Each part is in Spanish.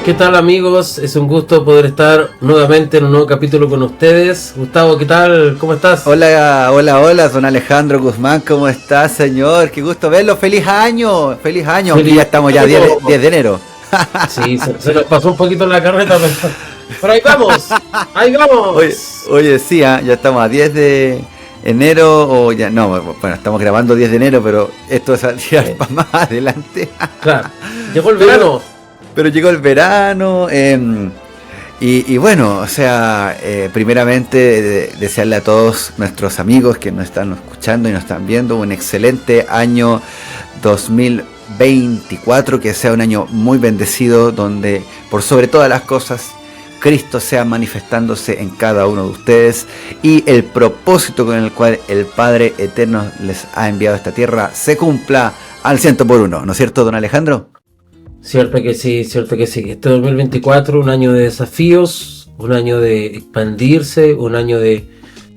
¿Qué tal, amigos? Es un gusto poder estar nuevamente en un nuevo capítulo con ustedes. Gustavo, ¿qué tal? ¿Cómo estás? Hola, don Alejandro Guzmán, ¿cómo está, señor? Qué gusto verlo, feliz año, aunque ya estamos ya 10 de enero. Sí, se nos pasó un poquito la carreta, pero ahí vamos. Oye, sí, ya estamos a 10 de enero, o ya, no, bueno, estamos grabando 10 de enero, pero esto saldrá para más adelante. Claro, llegó el verano. Pero llegó el verano, y bueno, o sea, primeramente desearle a todos nuestros amigos que nos están escuchando y nos están viendo un excelente año 2024, que sea un año muy bendecido, donde por sobre todas las cosas Cristo sea manifestándose en cada uno de ustedes y el propósito con el cual el Padre Eterno les ha enviado a esta tierra se cumpla al 100%, ¿no es cierto, don Alejandro? Cierto que sí. Este 2024, un año de desafíos, un año de expandirse, un año de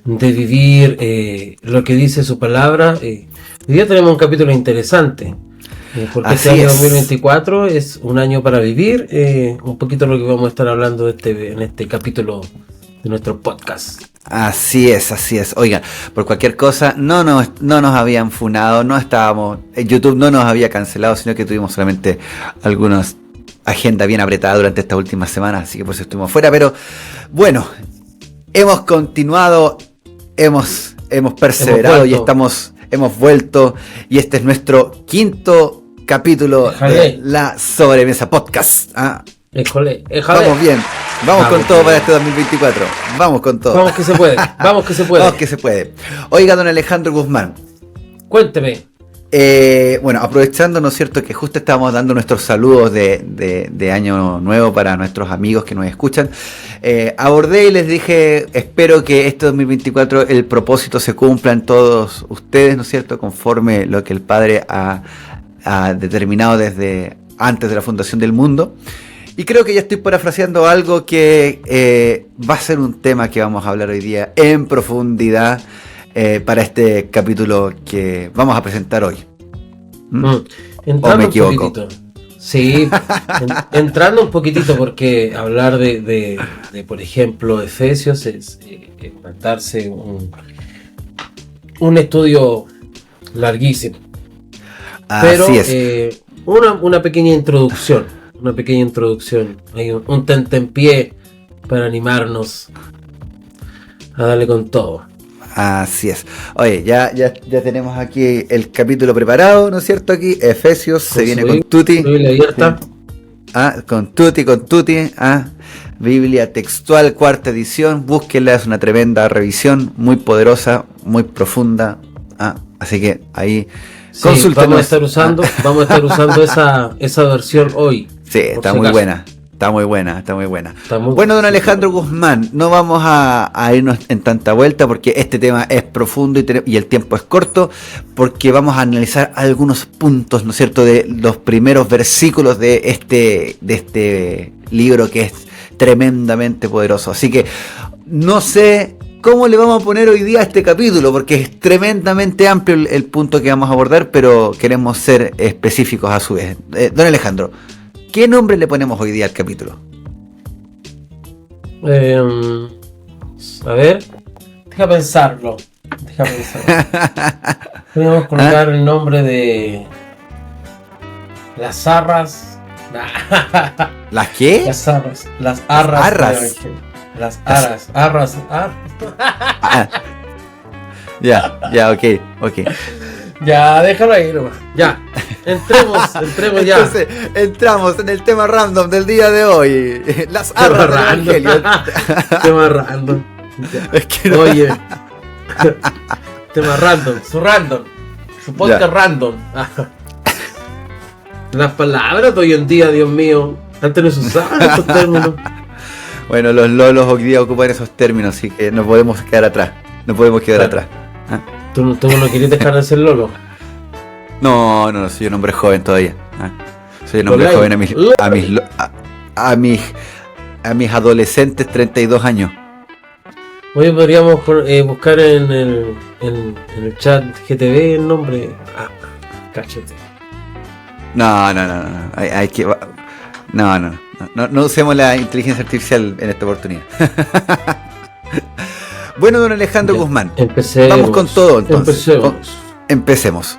vivir lo que dice su palabra. Hoy día tenemos un capítulo interesante, porque este año 2024 es un año para vivir, un poquito lo que vamos a estar hablando en este capítulo de nuestro podcast. Así es. Oigan, por cualquier cosa, no nos habían funado, YouTube no nos había cancelado, sino que tuvimos solamente algunas agendas bien apretadas durante estas últimas semanas, así que por eso estuvimos fuera, pero bueno, hemos continuado, hemos perseverado y hemos vuelto, y este es nuestro quinto capítulo de La Sobremesa Podcast. Vamos bien. Vamos con todo para este 2024. Vamos con todo. Vamos que se puede. Oiga, don Alejandro Guzmán. Cuénteme. Bueno, aprovechando, ¿no es cierto?, que justo estábamos dando nuestros saludos de Año Nuevo para nuestros amigos que nos escuchan. Abordé y les dije, espero que este 2024 el propósito se cumpla en todos ustedes, ¿no es cierto?, conforme lo que el Padre ha determinado desde antes de la fundación del mundo. Y creo que ya estoy parafraseando algo que va a ser un tema que vamos a hablar hoy día en profundidad para este capítulo que vamos a presentar hoy. ¿O me equivoco? Sí, entrando un poquitito, porque hablar de por ejemplo, Efesios es mandarse un estudio larguísimo. Pero es. Una pequeña introducción. Hay un tentempié para animarnos a darle con todo. Así es. Oye, ya tenemos aquí el capítulo preparado, ¿no es cierto? Aquí Efesios se viene con Tutti. Con Tutti. Biblia textual, cuarta edición. Búsquenla, es una tremenda revisión, muy poderosa, muy profunda. Así que ahí consúltenos. Vamos a estar usando esa versión hoy. Sí, está muy buena. Bueno, don Alejandro Guzmán, no vamos a irnos en tanta vuelta porque este tema es profundo y el tiempo es corto, porque vamos a analizar algunos puntos, ¿no es cierto?, de los primeros versículos de este libro que es tremendamente poderoso. Así que no sé cómo le vamos a poner hoy día a este capítulo, porque es tremendamente amplio el punto que vamos a abordar, pero queremos ser específicos a su vez. Don Alejandro, ¿qué nombre le ponemos hoy día al capítulo? A ver, deja pensarlo. Podríamos colocar el nombre de las arras. ¿Las qué? Las arras. Las arras. Las arras. Ya, ok. Ya, déjalo ahí nomás. Ya. Entremos ya. Entonces, entramos en el tema random del día de hoy. Las arras del Evangelio. Tema random. Es que no. Oye. Tema random. Su podcast ya. Random. Las palabras de hoy en día, Dios mío. Antes no se usaban estos términos. Bueno, los lolos hoy día ocupan esos términos, así que no podemos quedar atrás. ¿Tú no querías dejar de ser lolo? No, soy un hombre joven todavía. Soy un hombre joven a mis adolescentes 32 años. Hoy podríamos buscar en el chat GTV el nombre. Cáchate. No. Hay que. No. No usemos la inteligencia artificial en esta oportunidad. Bueno, don Alejandro Guzmán, vamos con todo entonces. Empecemos.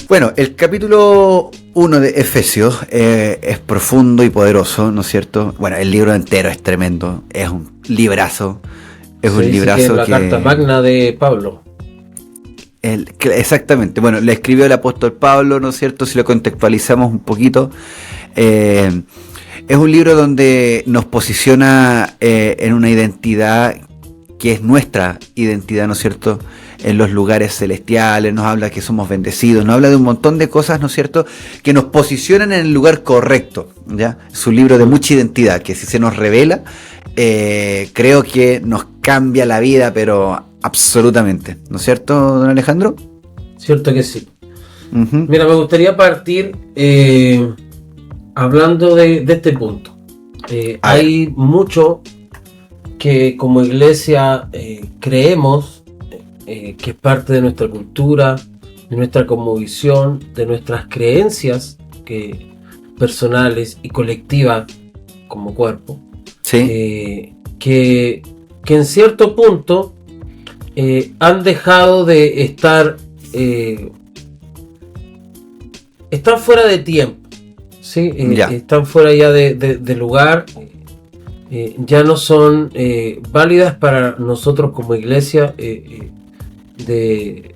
Bueno, el capítulo 1 de Efesios es profundo y poderoso, ¿no es cierto? Bueno, el libro entero es tremendo, es un librazo. Es un librazo que es la carta magna de Pablo. Exactamente, bueno, le escribió el apóstol Pablo, ¿no es cierto? Si lo contextualizamos un poquito, es un libro donde nos posiciona en una identidad que es nuestra identidad, ¿no es cierto?, en los lugares celestiales, nos habla que somos bendecidos, nos habla de un montón de cosas, ¿no es cierto?, que nos posicionan en el lugar correcto, ¿ya? Es un libro de mucha identidad, que si se nos revela, creo que nos cambia la vida, pero absolutamente, ¿no es cierto, don Alejandro? Cierto que sí. Uh-huh. Mira, me gustaría partir hablando de este punto. Hay mucho que como iglesia creemos que es parte de nuestra cultura, de nuestra cosmovisión, de nuestras creencias personales y colectivas como cuerpo. Sí. Que en cierto punto han dejado de estar están fuera de tiempo, ¿sí? Están fuera ya de lugar, ya no son válidas para nosotros como iglesia de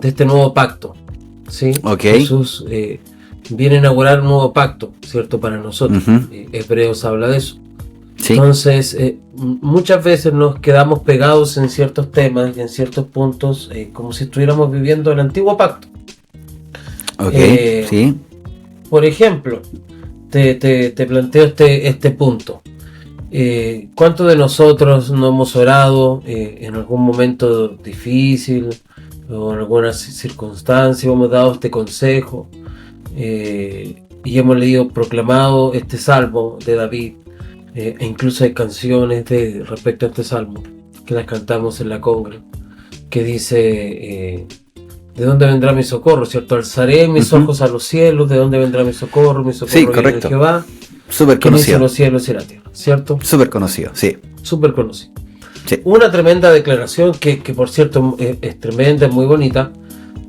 este nuevo pacto, ¿sí? Okay. Jesús viene a inaugurar un nuevo pacto, ¿cierto? Para nosotros. Uh-huh. Hebreos habla de eso. Sí. Entonces, muchas veces nos quedamos pegados en ciertos temas y en ciertos puntos, como si estuviéramos viviendo el antiguo pacto. Sí. Por ejemplo, te planteo este punto. ¿Cuántos de nosotros no hemos orado en algún momento difícil o en alguna circunstancia, hemos dado este consejo y hemos leído, proclamado este salmo de David? E incluso hay canciones respecto a este salmo que las cantamos en la congra, que dice ¿de dónde vendrá mi socorro? ¿Cierto? Alzaré mis ojos a los cielos, ¿de dónde vendrá mi socorro? Mi socorro viene de Jehová, súper conocido, los cielos y la tierra, ¿cierto? Súper conocido, sí. Súper conocido. Sí. Una tremenda declaración que por cierto es tremenda, es muy bonita,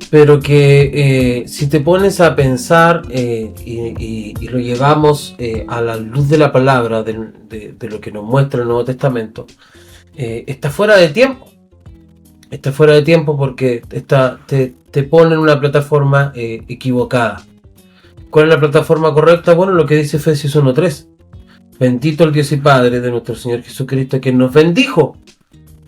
pero que si te pones a pensar y lo llevamos a la luz de la palabra, de lo que nos muestra el Nuevo Testamento, está fuera de tiempo. Está fuera de tiempo porque te pone en una plataforma equivocada. ¿Cuál es la plataforma correcta? Bueno, lo que dice Efesios 1:3. Bendito el Dios y Padre de nuestro Señor Jesucristo, que nos bendijo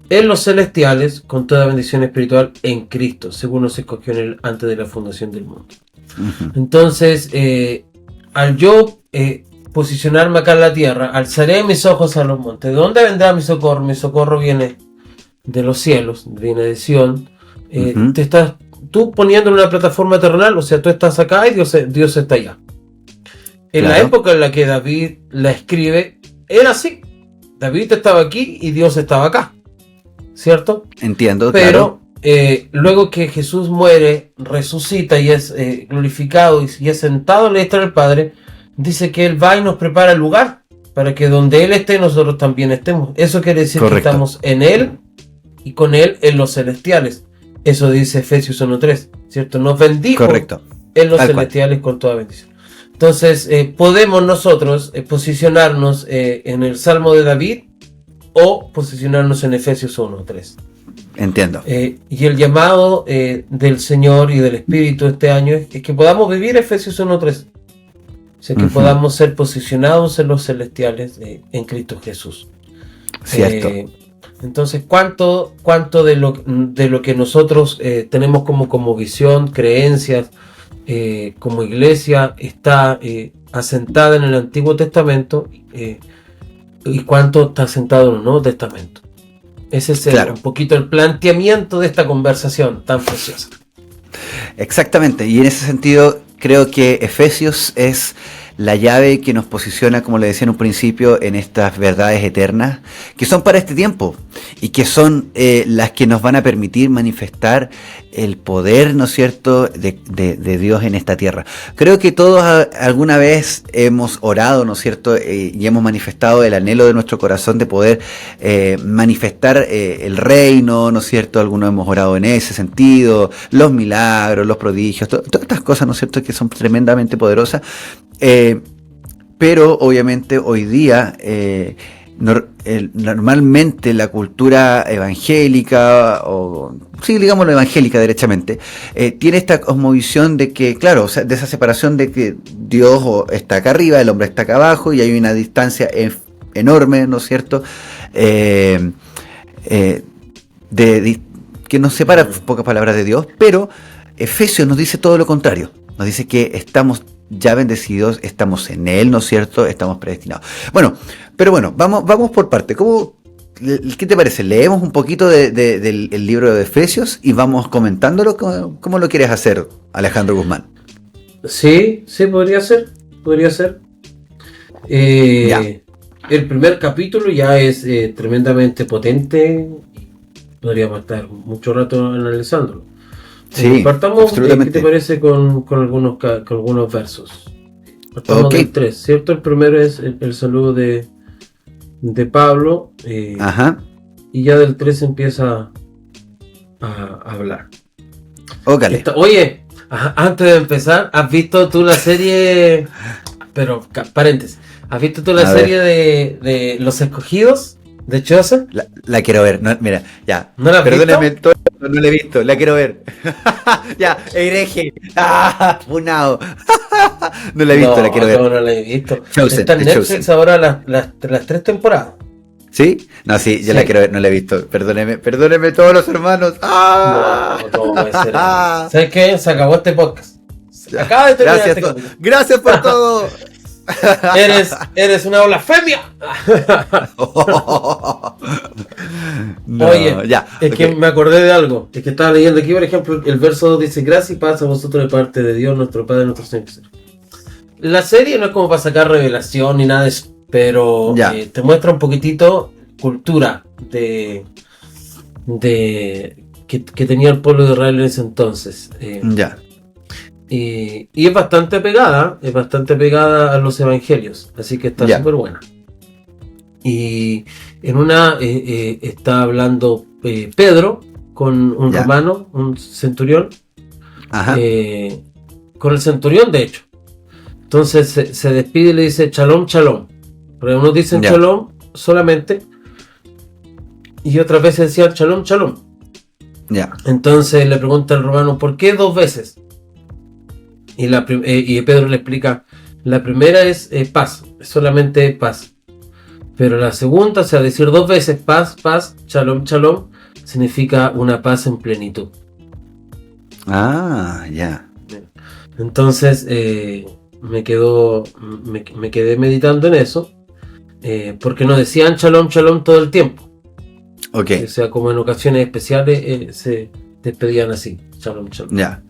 en los celestiales con toda bendición espiritual en Cristo, según nos escogió en él antes de la fundación del mundo. Uh-huh. Entonces, al yo posicionarme acá en la tierra, alzaré mis ojos a los montes. ¿De dónde vendrá mi socorro? Mi socorro viene de los cielos, viene de Sion. Uh-huh. Te estás tú poniendo en una plataforma terrenal, o sea, tú estás acá y Dios está allá. En la época en la que David la escribe, era así. David estaba aquí y Dios estaba acá, ¿cierto? Entiendo, pero luego que Jesús muere, resucita y es glorificado y es sentado a la diestra del Padre, dice que Él va y nos prepara el lugar para que donde Él esté, nosotros también estemos. Eso quiere decir que estamos en Él y con Él en los celestiales. Eso dice Efesios 1:3, ¿cierto? Nos bendijo en los celestiales con toda bendición. Entonces, podemos nosotros posicionarnos en el Salmo de David o posicionarnos en Efesios 1:3. Entiendo. Y el llamado del Señor y del Espíritu este año es que podamos vivir Efesios 1:3. O sea, que podamos ser posicionados en los celestiales en Cristo Jesús. Cierto. Entonces, ¿cuánto de lo que nosotros tenemos como visión, creencias, como iglesia está asentada en el Antiguo Testamento y cuánto está asentado en el Nuevo Testamento? Ese es un poquito el planteamiento de esta conversación tan preciosa. Exactamente, y en ese sentido creo que Efesios es la llave que nos posiciona, como le decía en un principio, en estas verdades eternas, que son para este tiempo y que son las que nos van a permitir manifestar el poder, ¿no es cierto?, de Dios en esta tierra. Creo que todos alguna vez hemos orado, ¿no es cierto?, y hemos manifestado el anhelo de nuestro corazón de poder manifestar el reino, ¿no es cierto? Algunos hemos orado en ese sentido, los milagros, los prodigios, todas estas cosas, ¿no es cierto?, que son tremendamente poderosas. Pero obviamente hoy día normalmente la cultura evangélica, o sí, digámoslo evangélica derechamente, tiene esta cosmovisión de que, claro, o sea, de esa separación de que Dios está acá arriba, el hombre está acá abajo, y hay una distancia enorme, ¿no es cierto?, que nos separa, pocas palabras, de Dios. Pero Efesios nos dice todo lo contrario, nos dice que estamos ya bendecidos, estamos en Él, ¿no es cierto?, estamos predestinados. Bueno, pero bueno, vamos por parte. ¿Qué te parece? Leemos un poquito del libro de Efesios y vamos comentándolo. ¿Cómo lo quieres hacer, Alejandro Guzmán? Sí, podría ser. El primer capítulo ya es tremendamente potente. Podríamos estar mucho rato analizándolo. Sí, partamos, ¿qué te parece con algunos versos? Partamos del 3, ¿cierto? El primero es el saludo de Pablo. Ajá. Y ya del 3 empieza a hablar. Ócale. Oye, antes de empezar, ¿has visto tú la serie? Pero, paréntesis, ¿has visto tú la serie de Los Escogidos? ¿De Choza? La quiero ver. No, mira, ya. ¿No la has visto? No la he visto, la quiero ver. Ya, hereje. Funado. No la he visto, la quiero ver. No la he visto. Chosen, está en Netflix ahora las 3 temporadas. ¿Sí? No, sí, yo la quiero ver, no la he visto. Perdóneme todos los hermanos. No puede ser. ¿Sabes qué? Se acabó este podcast. Acaba de terminar. Gracias por todo. Eres una blasfemia. No, oye, ya, es que me acordé de algo. Es que estaba leyendo aquí, por ejemplo, el verso 2 dice: gracia y paz a vosotros de parte de Dios, nuestro Padre, nuestro Señor. La serie no es como para sacar revelación ni nada de eso, pero te muestra un poquitito cultura de que tenía el pueblo de Israel en ese entonces. Y es bastante pegada a los evangelios, así que está súper buena. Y en una está hablando Pedro con un romano, un centurión, con el centurión de hecho. Entonces se despide y le dice shalom, shalom. Pero unos dicen shalom solamente y otras veces decían shalom, shalom. Entonces le pregunta al romano: ¿por qué 2 veces? Y Pedro le explica: la primera es paz, es solamente paz. Pero la segunda, o sea, decir 2 veces paz, paz, shalom, shalom, significa una paz en plenitud. Entonces me quedé meditando en eso, porque no decían shalom, shalom todo el tiempo. O sea, como en ocasiones especiales se despedían así, shalom, shalom.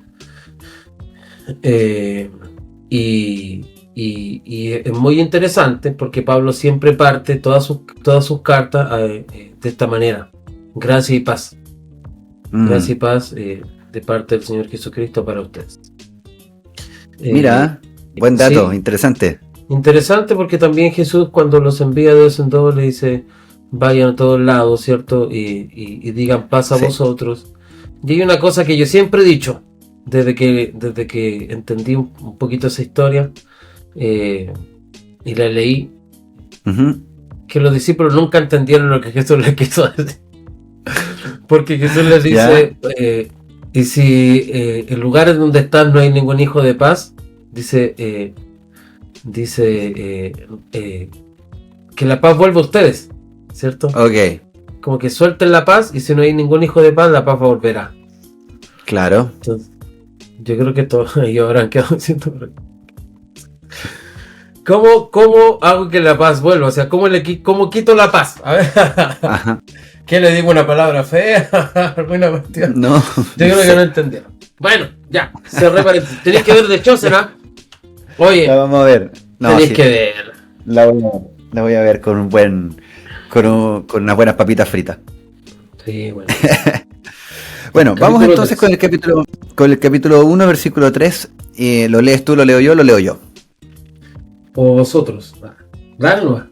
Y es muy interesante porque Pablo siempre parte todas sus cartas de esta manera: gracia y paz. Gracia y paz de parte del Señor Jesucristo para ustedes. Mira, buen dato, interesante. Interesante porque también Jesús, cuando los envía de vez en cuando, le dice: vayan a todos lados, ¿cierto? Y digan paz a vosotros. Y hay una cosa que yo siempre he dicho desde que entendí un poquito esa historia y la leí, que los discípulos nunca entendieron lo que Jesús les quiso decir. Porque Jesús les dice: y si en lugares donde están no hay ningún hijo de paz, dice que la paz vuelva a ustedes, ¿cierto? Como que suelten la paz, y si no hay ningún hijo de paz, la paz volverá. Claro. Entonces, yo creo que todos ellos habrán quedado diciendo: ¿Cómo hago que la paz vuelva? O sea, ¿cómo quito la paz? A ver. ¿Qué le digo? ¿Una palabra fea? ¿Alguna cuestión? No. Yo creo que no entendieron. Bueno, ya, cerré paréntesis. Tenéis que ver de Chosen, ¿ah? Oye. Vamos a ver. No, Tenéis sí, que ver. la voy a ver con con unas buenas papitas fritas. Sí, bueno. Bueno, vamos Capítulo entonces 3. con el capítulo 1, versículo 3. ¿Lo lees tú, lo leo yo, lo leo yo? O vosotros. Dale nomás.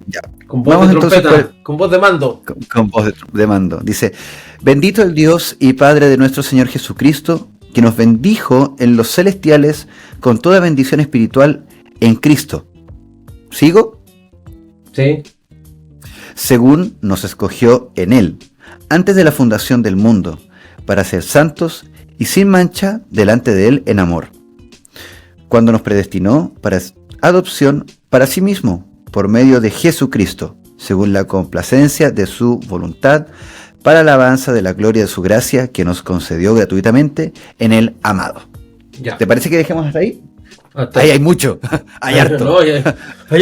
Ya. Con voz Vamos de entonces trompeta. Con voz de mando. con voz de mando. Dice, bendito el Dios y Padre de nuestro Señor Jesucristo, que nos bendijo en los celestiales con toda bendición espiritual en Cristo. ¿Sigo? Sí. Según nos escogió en Él, antes de la fundación del mundo, para ser santos y sin mancha delante de Él en amor, cuando nos predestinó para adopción para sí mismo, por medio de Jesucristo, según la complacencia de su voluntad, para la alabanza de la gloria de su gracia, que nos concedió gratuitamente en el amado. Ya. ¿Te parece que dejemos hasta ahí? Hasta Ahí hay mucho, hay harto. No, ahí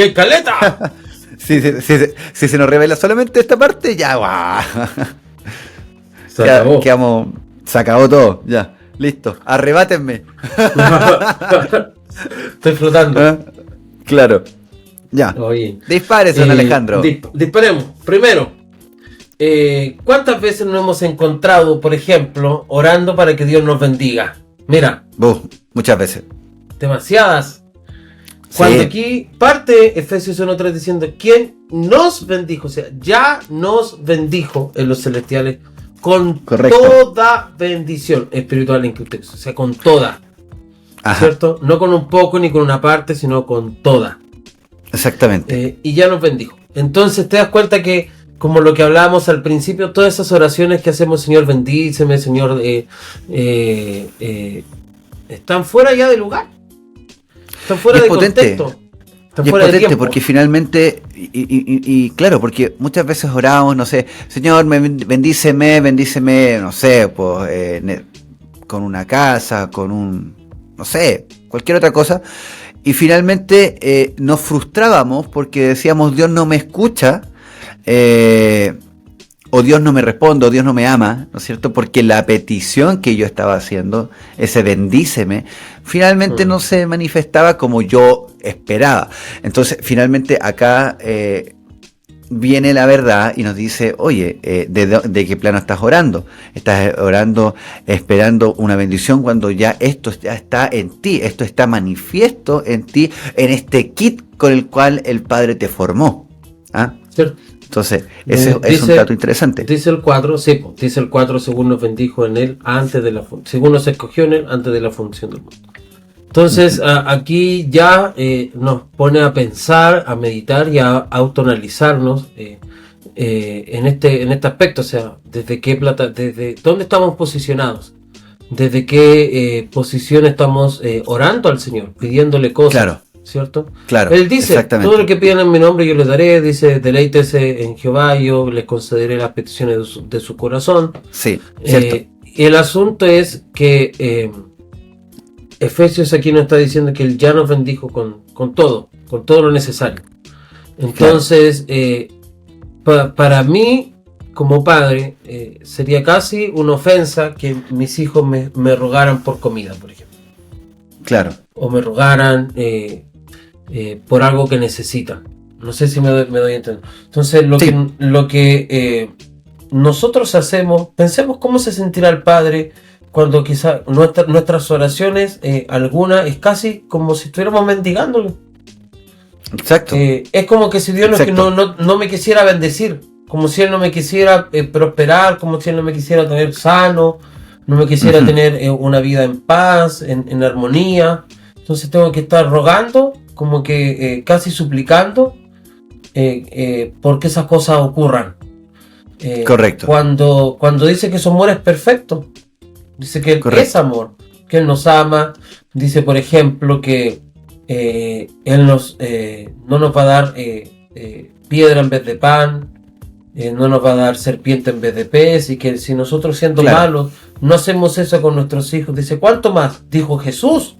hay caleta. Si se nos revela solamente esta parte, ya, guau. Se acabó. Se acabó todo, ya, listo, arrebátenme. Estoy flotando. ¿Ah? Claro, ya. Oye. Dispare, don Alejandro. Disparemos. Primero, ¿cuántas veces nos hemos encontrado, por ejemplo, orando para que Dios nos bendiga? Mira, Muchas veces. demasiadas. Cuando Sí. aquí parte Efesios 1:3 diciendo ¿quién nos bendijo? O sea, ya nos bendijo en los celestiales con Correcto. toda bendición espiritual en Cristo. O sea, con toda. Ajá, ¿Cierto? No con un poco ni con una parte, sino con toda. exactamente. Y ya nos bendijo. Entonces te das cuenta que, como lo que hablábamos al principio, todas esas oraciones que hacemos, Señor, bendíceme, Señor, están fuera ya de lugar. Están fuera Y es de potente. contexto. Están Y es fuera de potente tiempo. porque finalmente, y claro, porque muchas veces oramos, no sé, Señor, bendíceme, no sé, pues, con una casa, con no sé, cualquier otra cosa. Y finalmente nos frustrábamos porque decíamos, Dios no me escucha, o Dios no me responde, o Dios no me ama, ¿no es cierto? Porque la petición que yo estaba haciendo, ese bendíceme, finalmente no se manifestaba como yo esperaba. Entonces, finalmente acá viene la verdad y nos dice, oye, ¿de qué plano estás orando? Estás orando esperando una bendición cuando ya esto ya está en ti, esto está manifiesto en ti, en este kit con el cual el Padre te formó. ¿Ah? ¿Cierto? Entonces, ese es un dato interesante. Dice el 4, sí, dice el 4, según nos bendijo en él antes de según nos escogió en él antes de la fundación del mundo. Entonces, aquí ya nos pone a pensar, a meditar y a autoanalizarnos en este aspecto, o sea, desde dónde estamos posicionados, desde qué posición estamos orando al Señor, pidiéndole cosas. Claro. ¿Cierto? Claro, Él dice, exactamente. todo lo que pidan en mi nombre yo les daré, dice, deleítese en Jehová, yo les concederé las peticiones de su corazón. Sí, cierto. Y el asunto es que Efesios aquí nos está diciendo que Él ya nos bendijo con todo lo necesario. Entonces, para mí, como padre, sería casi una ofensa que mis hijos me rogaran por comida, por ejemplo. Claro. O me rogaran por algo que necesitan. No sé si me doy a entender. Entonces, lo que nosotros hacemos, pensemos cómo se sentirá el Padre cuando quizá nuestras oraciones, alguna es casi como si estuviéramos mendigándole. Exacto. Es como que si Dios no me quisiera bendecir, como si Él no me quisiera prosperar, como si Él no me quisiera tener sano, no me quisiera tener una vida en paz, en armonía. Entonces tengo que estar rogando, como que casi suplicando, porque esas cosas ocurran. Correcto. Cuando dice que su amor es perfecto, dice que Él es amor, que Él nos ama, dice por ejemplo que Él no nos va a dar piedra en vez de pan, no nos va a dar serpiente en vez de pez, y que si nosotros siendo malos no hacemos eso con nuestros hijos, dice, ¿cuánto más? Dijo Jesús,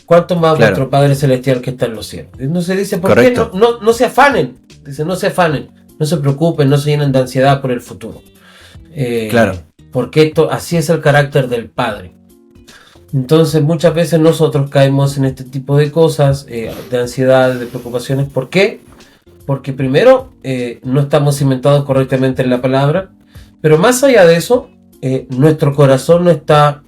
¿cuánto más vuestro Padre Celestial que está en los cielos? Entonces dice, ¿por qué no se afanen? Dice, no se afanen, no se preocupen, no se llenen de ansiedad por el futuro. Porque así es el carácter del Padre. Entonces muchas veces nosotros caemos en este tipo de cosas, de ansiedad, de preocupaciones. ¿Por qué? Porque primero no estamos cimentados correctamente en la palabra, pero más allá de eso, nuestro corazón no está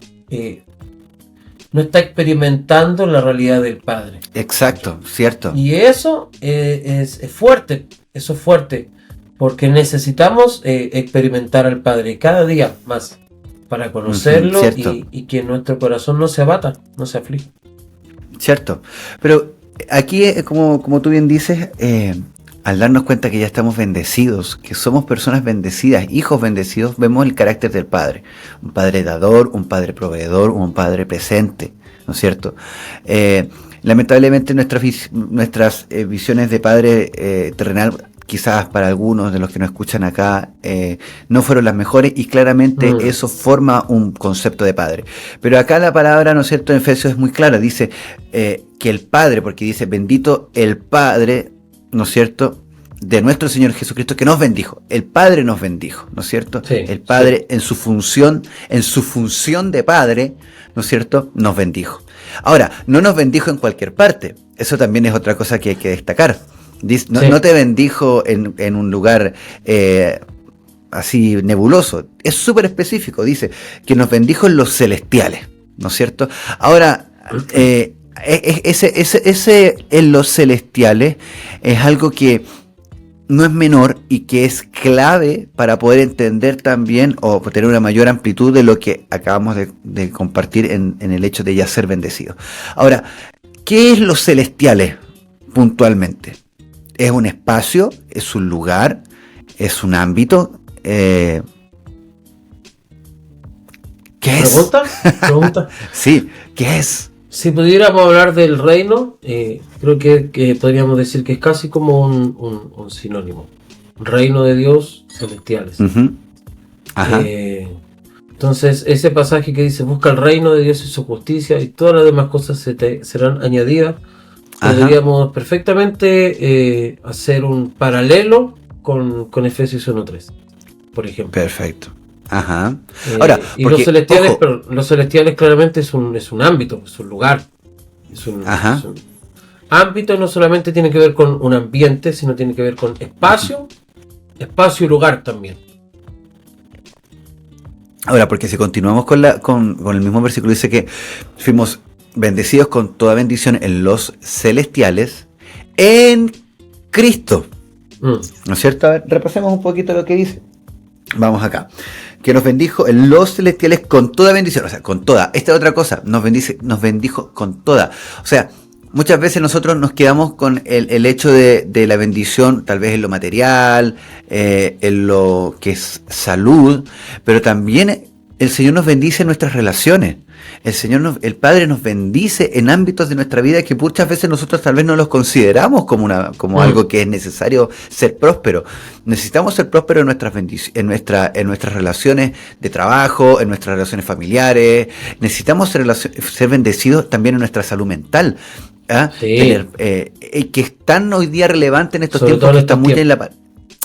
experimentando la realidad del Padre. Exacto, cierto. Y eso es fuerte, eso es fuerte, porque necesitamos experimentar al Padre cada día más para conocerlo y que nuestro corazón no se abata, no se aflige. Cierto, pero aquí, como tú bien dices, al darnos cuenta que ya estamos bendecidos, que somos personas bendecidas, hijos bendecidos, vemos el carácter del Padre. Un Padre dador, un Padre proveedor, un Padre presente, ¿no es cierto? Lamentablemente nuestras visiones de Padre terrenal, quizás para algunos de los que nos escuchan acá, no fueron las mejores, y claramente eso forma un concepto de Padre. Pero acá la palabra, ¿no es cierto?, en Efesios es muy clara, dice que el Padre, porque dice bendito el Padre, ¿no es cierto?, de nuestro Señor Jesucristo, que nos bendijo. El Padre nos bendijo, ¿no es cierto? Sí, el Padre, sí, en su función de Padre, ¿no es cierto?, nos bendijo. Ahora, no nos bendijo en cualquier parte. Eso también es otra cosa que hay que destacar. No te bendijo en un lugar así nebuloso. Es súper específico. Dice que nos bendijo en los celestiales, ¿no es cierto? Ahora, ese en los celestiales es algo que no es menor y que es clave para poder entender también o tener una mayor amplitud de lo que acabamos de compartir en el hecho de ya ser bendecidos. Ahora, ¿qué es los celestiales puntualmente? ¿Es un espacio? ¿Es un lugar? ¿Es un ámbito? ¿Qué es? ¿Pregunta? Sí, ¿qué es? Si pudiéramos hablar del reino, creo que podríamos decir que es casi como un sinónimo. Reino de Dios, celestiales. Uh-huh. Ajá. Entonces, ese pasaje que dice, busca el reino de Dios y su justicia, y todas las demás cosas serán añadidas. Podríamos perfectamente hacer un paralelo con Efesios 1.3, por ejemplo. Perfecto. Ajá. Ahora, y porque, los celestiales claramente es un ámbito, es un lugar, es un ámbito. No solamente tiene que ver con un ambiente, sino tiene que ver con espacio y lugar también. Ahora, porque si continuamos con el mismo versículo, dice que fuimos bendecidos con toda bendición en los celestiales en Cristo. ¿No es cierto? A ver, repasemos un poquito lo que dice. Vamos acá. Que nos bendijo en los celestiales con toda bendición. O sea, con toda. Esta es otra cosa. Nos bendijo con toda. O sea, muchas veces nosotros nos quedamos con el hecho de la bendición, tal vez en lo material, en lo que es salud, pero también el Señor nos bendice en nuestras relaciones. El Padre nos bendice en ámbitos de nuestra vida que muchas veces nosotros tal vez no los consideramos como algo que es necesario ser próspero. Necesitamos ser prósperos en nuestras relaciones de trabajo, en nuestras relaciones familiares. Necesitamos ser bendecidos también en nuestra salud mental. Sí. Que es tan hoy día relevante en estos tiempos, que está muy en la...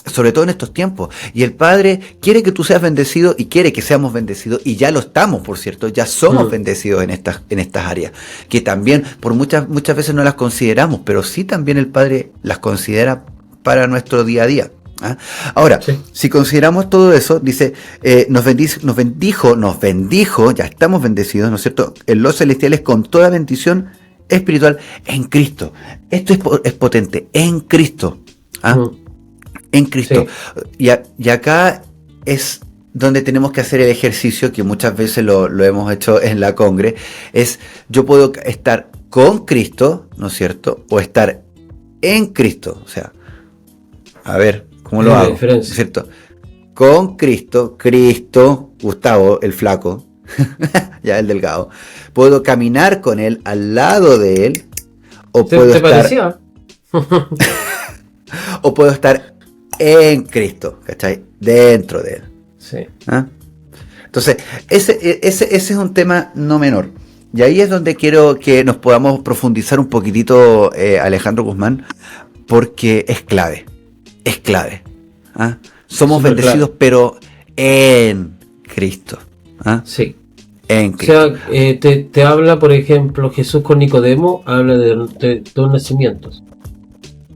Sobre todo en estos tiempos. Y el Padre quiere que tú seas bendecido y quiere que seamos bendecidos, y ya lo estamos, por cierto, ya somos bendecidos en estas áreas, que también por muchas veces no las consideramos, pero sí también el Padre las considera para nuestro día a día. Ahora, si consideramos todo eso, dice, nos bendijo, ya estamos bendecidos, ¿no es cierto?, en los celestiales con toda bendición espiritual en Cristo. Esto es potente, en Cristo. En Cristo. Sí. Y acá es donde tenemos que hacer el ejercicio que muchas veces lo hemos hecho en la Congre, es yo puedo estar con Cristo, ¿no es cierto?, o estar en Cristo. O sea, a ver, ¿cómo lo hago? ¿No es cierto? Con Cristo, Gustavo, el flaco, ya el delgado, puedo caminar con él, al lado de él, o puedo estar... parecía? O puedo estar en Cristo, ¿cachai? Dentro de él. Sí. Entonces, ese es un tema no menor. Y ahí es donde quiero que nos podamos profundizar un poquitito, Alejandro Guzmán, porque es clave. Es clave. Somos bendecidos, clave, pero en Cristo. Sí. En O Cristo. sea, te habla, por ejemplo, Jesús con Nicodemo, habla de dos nacimientos.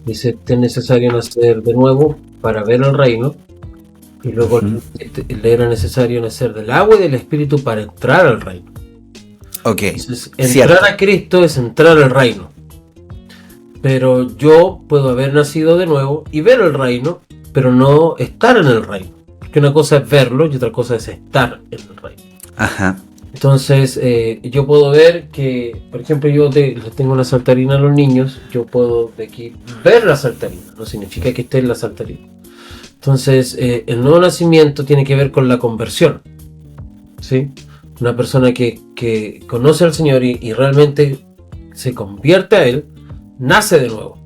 Dice, es necesario nacer de nuevo para ver el reino, y luego Ujú. le era necesario nacer del agua y del espíritu para entrar al reino. Ok, Entonces, entrar cierto. a Cristo es entrar al reino. Pero yo puedo haber nacido de nuevo y ver el reino, pero no estar en el reino. Porque una cosa es verlo y otra cosa es estar en el reino. Ajá. Entonces, yo puedo ver que, por ejemplo, les tengo una saltarina a los niños, yo puedo de aquí ver la saltarina, no significa que esté en la saltarina. Entonces, el nuevo nacimiento tiene que ver con la conversión, ¿sí? Una persona que conoce al Señor y realmente se convierte a Él, nace de nuevo.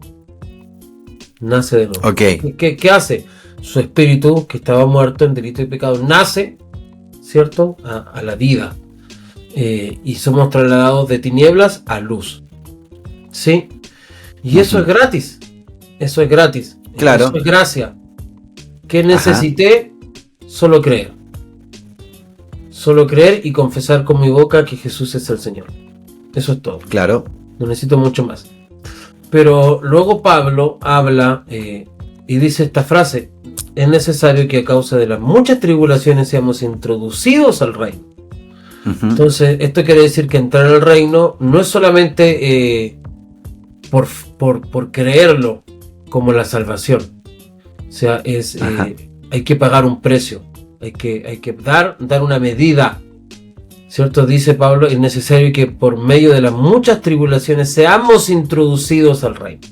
Nace de nuevo. Ok. ¿Qué hace? Su espíritu, que estaba muerto en delito y pecado, nace, ¿cierto?, a la vida. Y somos trasladados de tinieblas a luz, ¿sí? Y eso es gratis. Eso es gratis. Claro. Eso es gracia. ¿Qué necesité? Solo creer. Solo creer y confesar con mi boca que Jesús es el Señor. Eso es todo. Claro. No necesito mucho más. Pero luego Pablo habla y dice esta frase: es necesario que a causa de las muchas tribulaciones seamos introducidos al reino. Ujú. Entonces, esto quiere decir que entrar al reino no es solamente por creerlo como la salvación. O sea, hay que pagar un precio. Hay que dar una medida. ¿Cierto? Dice Pablo, es necesario que por medio de las muchas tribulaciones seamos introducidos al reino.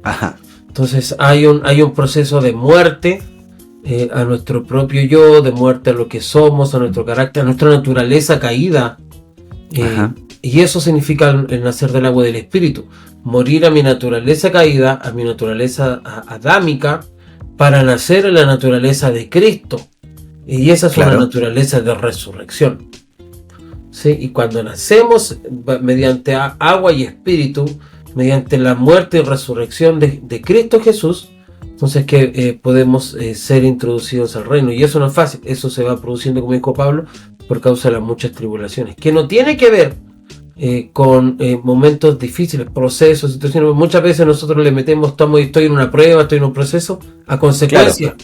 Ajá. Entonces hay un proceso de muerte a nuestro propio yo, de muerte a lo que somos, a nuestro carácter, a nuestra naturaleza caída. Y eso significa el nacer del agua y del espíritu. Morir a mi naturaleza caída, a mi naturaleza adámica, para nacer en la naturaleza de Cristo. Y esa es una naturaleza de resurrección. ¿Sí? Y cuando nacemos mediante agua y espíritu, mediante la muerte y resurrección de Cristo Jesús, entonces que podemos ser introducidos al reino. Y eso no es fácil, eso se va produciendo, como dijo Pablo, por causa de las muchas tribulaciones, que no tiene que ver con momentos difíciles, procesos, situaciones. Muchas veces nosotros le metemos, estoy en una prueba, estoy en un proceso, a consecuencia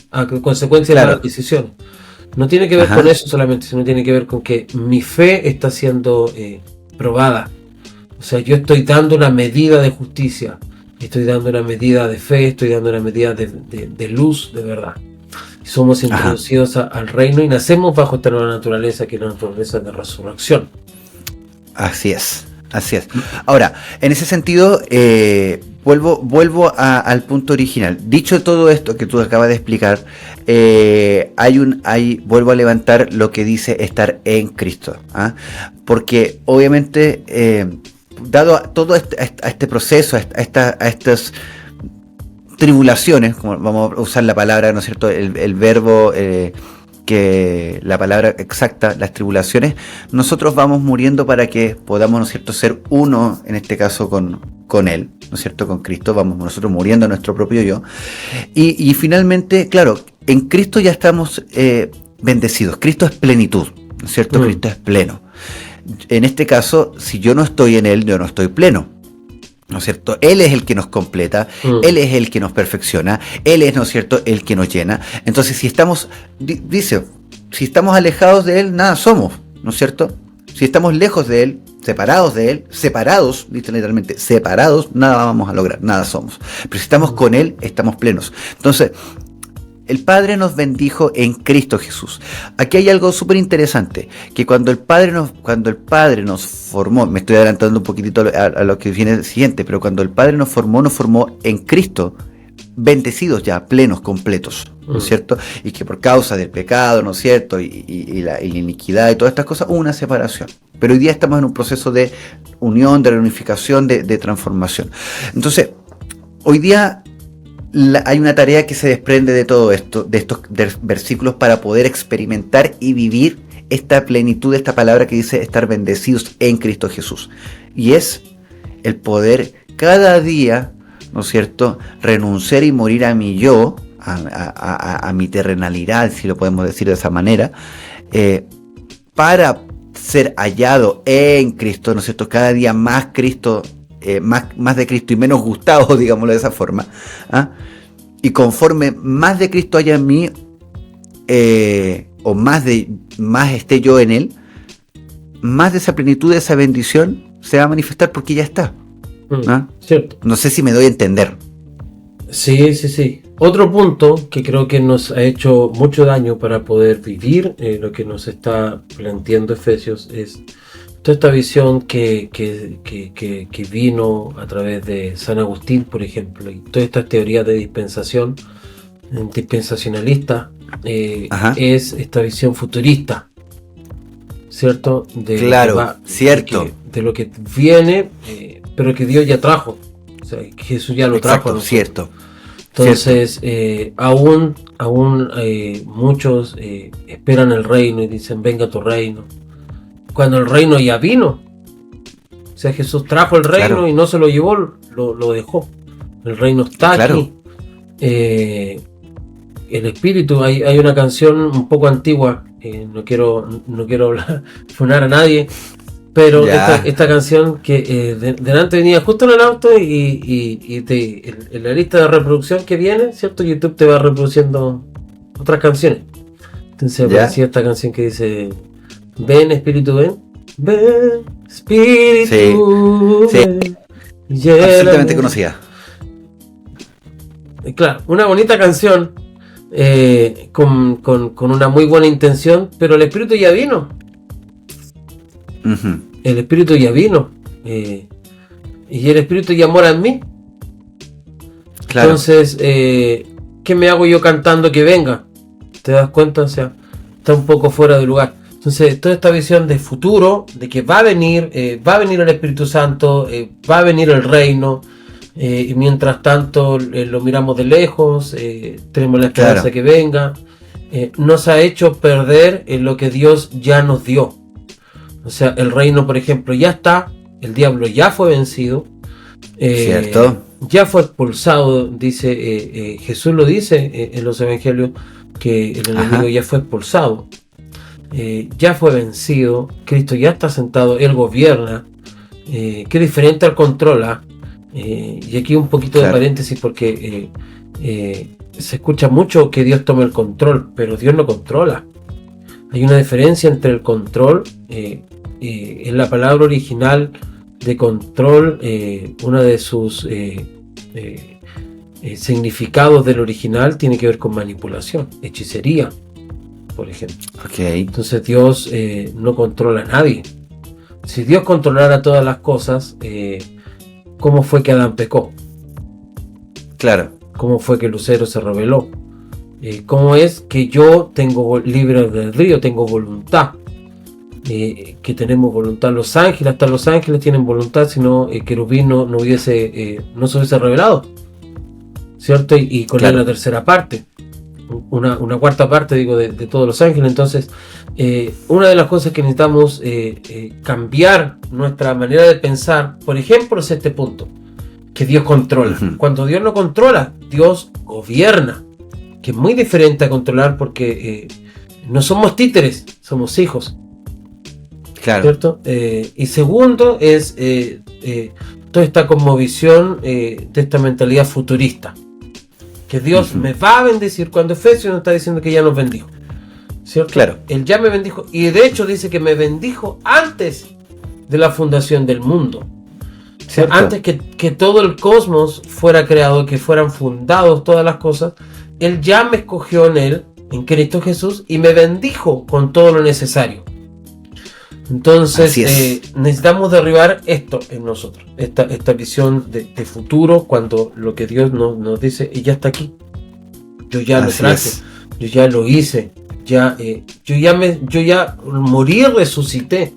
de las decisiones. No tiene que ver con eso solamente, sino tiene que ver con que mi fe está siendo probada. O sea, yo estoy dando una medida de justicia, estoy dando una medida de fe, estoy dando una medida de luz, de verdad. Y somos introducidos al reino y nacemos bajo esta nueva naturaleza, que es la naturaleza de resurrección. Así es, así es. Ahora, en ese sentido, vuelvo al punto original. Dicho todo esto que tú acabas de explicar, vuelvo a levantar lo que dice estar en Cristo. Porque obviamente, dado todo este proceso, a estas tribulaciones, como vamos a usar la palabra, ¿no es cierto?, el verbo, que la palabra exacta, las tribulaciones, nosotros vamos muriendo para que podamos, ¿no es cierto?, ser uno, en este caso con Él, ¿no es cierto?, con Cristo, vamos nosotros muriendo a nuestro propio yo. Y finalmente, claro, en Cristo ya estamos bendecidos. Cristo es plenitud, ¿no es cierto? Cristo es pleno. En este caso, si yo no estoy en Él, yo no estoy pleno, ¿no es cierto? Él es el que nos completa, Él es el que nos perfecciona, Él es, ¿no es cierto?, el que nos llena. Entonces, si estamos, si estamos alejados de Él, nada somos, ¿no es cierto? Si estamos lejos de Él, separados, literalmente, separados, nada vamos a lograr, nada somos. Pero si estamos con Él, estamos plenos. Entonces, el Padre nos bendijo en Cristo Jesús. Aquí hay algo súper interesante, que cuando el Padre nos formó, me estoy adelantando un poquitito a lo que viene siguiente, pero cuando el Padre nos formó en Cristo, bendecidos ya, plenos, completos, ¿no es cierto? Y que por causa del pecado, ¿no es cierto?, y la iniquidad y todas estas cosas, hubo una separación. Pero hoy día estamos en un proceso de unión, de reunificación, de transformación. Entonces, hoy día hay una tarea que se desprende de todo esto, de estos versículos, para poder experimentar y vivir esta plenitud de esta palabra que dice estar bendecidos en Cristo Jesús. Y es el poder cada día, ¿no es cierto?, renunciar y morir a mi yo, a mi terrenalidad, si lo podemos decir de esa manera, para ser hallado en Cristo, ¿no es cierto? Cada día más Cristo, más de Cristo y menos Gustavo, digámoslo de esa forma. ¿Ah? Y conforme más de Cristo haya en mí, o más esté yo en él, más de esa plenitud, de esa bendición se va a manifestar porque ya está. ¿Ah? Cierto. No sé si me doy a entender. Sí. Otro punto que creo que nos ha hecho mucho daño para poder vivir lo que nos está planteando Efesios es toda esta visión que vino a través de San Agustín, por ejemplo, y todas estas teorías de dispensacionalista, es esta visión futurista, ¿cierto? Cierto. De lo que viene, pero que Dios ya trajo. O sea, que Jesús ya lo trajo. Exacto, cierto. Entonces, aún muchos esperan el reino y dicen, venga tu reino. Cuando el reino ya vino. O sea, Jesús trajo el reino y no se lo llevó, lo dejó. El reino está aquí. El Espíritu, hay una canción un poco antigua, no quiero funar a nadie, pero esta canción que delante venía justo en el auto y en la lista de reproducción que viene, ¿cierto? YouTube te va reproduciendo otras canciones. Entonces aparecía esta canción que dice, ven Espíritu, ven Espíritu, ven. Absolutamente conocida. Claro, una bonita canción con una muy buena intención, pero el Espíritu ya vino. Uh-huh. El Espíritu ya vino y el Espíritu ya mora en mí. Claro. Entonces, ¿qué me hago yo cantando que venga? ¿Te das cuenta? O sea, está un poco fuera de lugar. Entonces, toda esta visión de futuro, de que va a venir el Espíritu Santo, va a venir el reino, y mientras tanto lo miramos de lejos, tenemos la esperanza que venga, nos ha hecho perder lo que Dios ya nos dio. O sea, el reino, por ejemplo, ya está, el diablo ya fue vencido, ¿cierto? Ya fue expulsado, dice Jesús lo dice en los evangelios, que el enemigo ya fue expulsado, ya fue vencido, Cristo ya está sentado, Él gobierna, que es diferente al controla. Y aquí un poquito de paréntesis porque se escucha mucho que Dios toma el control, pero Dios no controla. Hay una diferencia entre el control, en la palabra original de control, una de sus significados del original tiene que ver con manipulación, hechicería, por ejemplo. Entonces Dios no controla a nadie. Si Dios controlara todas las cosas, ¿cómo fue que Adán pecó? Claro. ¿Cómo fue que Lucero se rebeló? ¿Cómo es que yo tengo libre albedrío, tengo voluntad? Que tenemos voluntad. Hasta los ángeles tienen voluntad, si no, querubín no se hubiese revelado, ¿cierto? Y con él la tercera parte, una cuarta parte, digo, de todos los ángeles. Entonces, una de las cosas que necesitamos cambiar nuestra manera de pensar, por ejemplo, es este punto, que Dios controla. Cuando Dios no controla, Dios gobierna, que es muy diferente a controlar, porque no somos títeres, somos hijos. Claro. ¿Cierto? Y segundo es toda esta cosmovisión de esta mentalidad futurista, que Dios me va a bendecir, cuando Efesios nos está diciendo que ya nos bendijo, ¿cierto? Claro. Él ya me bendijo, y de hecho dice que me bendijo antes de la fundación del mundo. O sea, antes que todo el cosmos fuera creado, que fueran fundados todas las cosas, Él ya me escogió en Él, en Cristo Jesús, y me bendijo con todo lo necesario. Entonces necesitamos derribar esto en nosotros, esta visión de futuro, cuando lo que Dios nos dice, y ya está aquí, yo ya lo traje, yo ya lo hice, yo ya morí, resucité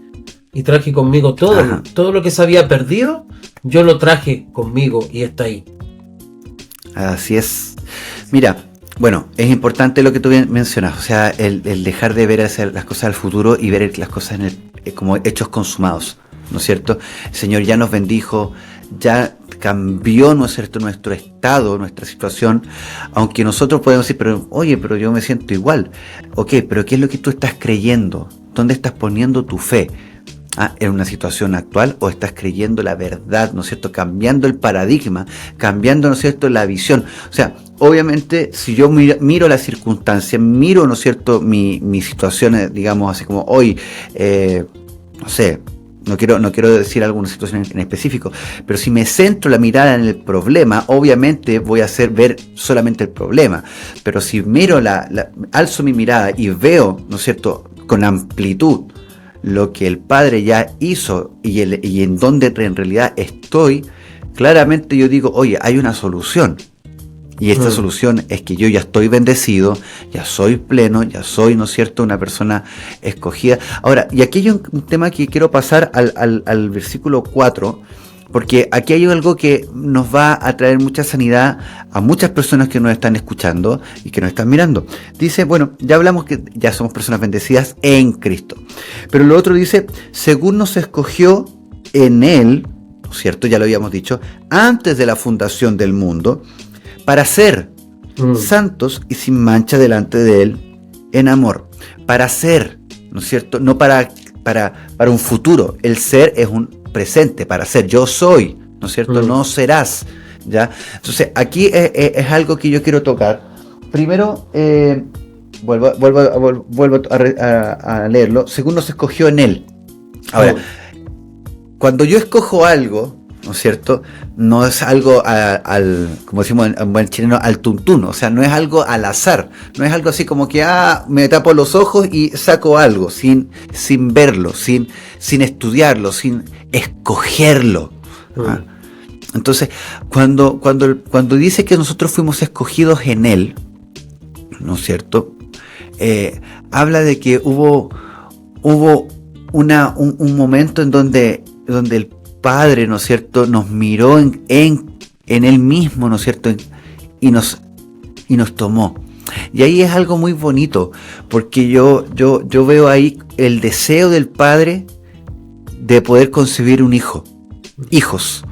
y traje conmigo todo lo que se había perdido, yo lo traje conmigo y está ahí. Así es. Mira, bueno, es importante lo que tú mencionas, o sea, el dejar de ver las cosas del futuro y ver las cosas como hechos consumados, ¿no es cierto? El Señor ya nos bendijo, ya cambió, ¿no es cierto?, nuestro estado, nuestra situación, aunque nosotros podemos decir, pero yo me siento igual. Ok, pero ¿qué es lo que tú estás creyendo? ¿Dónde estás poniendo tu fe? ¿En una situación actual o estás creyendo la verdad, ¿no es cierto? Cambiando el paradigma, cambiando, ¿no es cierto?, la visión. O sea, obviamente, si yo miro las circunstancias, miro, ¿no es cierto?, mi situación, digamos, así como hoy, no sé, no quiero decir alguna situación en específico, pero si me centro la mirada en el problema, obviamente voy a hacer ver solamente el problema. Pero si miro alzo mi mirada y veo, ¿no es cierto?, con amplitud, lo que el Padre ya hizo y en donde en realidad estoy, claramente yo digo, oye, hay una solución. Y esta solución es que yo ya estoy bendecido, ya soy pleno, ya soy, ¿no es cierto?, una persona escogida. Ahora, y aquí hay un tema que quiero pasar al versículo 4, porque aquí hay algo que nos va a traer mucha sanidad a muchas personas que nos están escuchando y que nos están mirando. Dice, bueno, ya hablamos que ya somos personas bendecidas en Cristo. Pero lo otro dice, según nos escogió en Él, ¿no es cierto?, ya lo habíamos dicho, antes de la fundación del mundo, para ser santos y sin mancha delante de Él en amor. Para ser, ¿no es cierto?, no para un futuro. El ser es un presente, para ser. Yo soy, ¿no es cierto?, no serás, ¿ya? Entonces, aquí es algo que yo quiero tocar. Primero, vuelvo a leerlo. Según nos escogió en Él. Ahora, cuando yo escojo algo, ¿no es cierto?, no es algo como decimos en buen chileno, al tuntún, o sea, no es algo al azar, no es algo así como que me tapo los ojos y saco algo, sin verlo, sin estudiarlo, sin escogerlo. Entonces, cuando dice que nosotros fuimos escogidos en Él, ¿no es cierto?, habla de que hubo un momento en donde el Padre, ¿no es cierto?, nos miró en Él mismo, ¿no es cierto?, y nos tomó. Y ahí es algo muy bonito, porque yo veo ahí el deseo del Padre de poder concebir un hijos.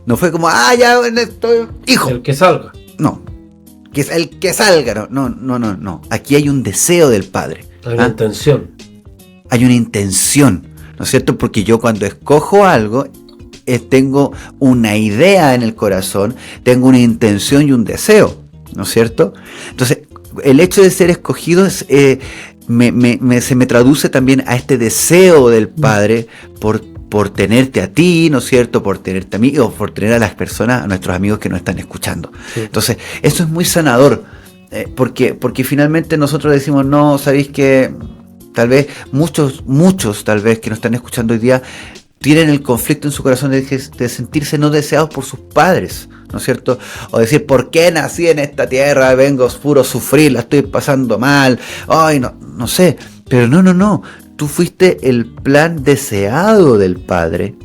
No fue como, ya estoy hijo. El que salga. No, que es el que salga. No. Aquí hay un deseo del Padre. Hay una intención. Hay una intención. ¿No es cierto? Porque yo cuando escojo algo, tengo una idea en el corazón, tengo una intención y un deseo, ¿no es cierto? Entonces, el hecho de ser escogido se me traduce también a este deseo del Padre por tenerte a ti, ¿no es cierto? Por tenerte a mí o por tener a las personas, a nuestros amigos que nos están escuchando. Sí. Entonces, eso es muy sanador, porque finalmente nosotros decimos, no, ¿sabéis qué? Tal vez muchos tal vez que nos están escuchando hoy día tienen el conflicto en su corazón de sentirse no deseados por sus padres, ¿no es cierto? O decir, ¿por qué nací en esta tierra? Vengo puro a sufrir, la estoy pasando mal, ay, no sé, pero no, tú fuiste el plan deseado del Padre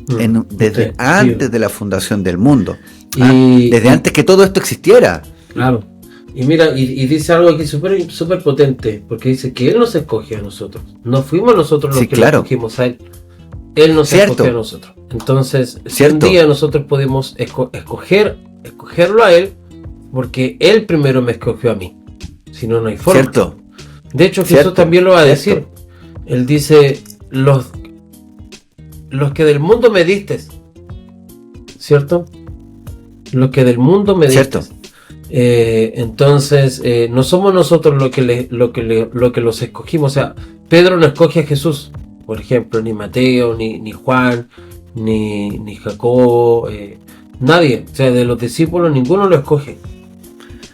desde antes de la fundación del mundo, desde antes que todo esto existiera. Claro. Y mira, y dice algo aquí súper potente, porque dice que Él nos escoge a nosotros. No fuimos nosotros los que lo escogimos a Él. Él nos escoge a nosotros. Entonces, si un día nosotros podemos escogerlo a Él, porque Él primero me escogió a mí. Si no, no hay forma. Cierto. De hecho, Jesús también lo va a decir. Él dice, los que del mundo me diste. ¿Cierto? Los que del mundo me diste. Cierto. Entonces no somos nosotros lo que los escogimos. O sea, Pedro no escoge a Jesús, por ejemplo, ni Mateo, ni Juan, ni Jacobo, nadie. O sea, de los discípulos ninguno lo escoge.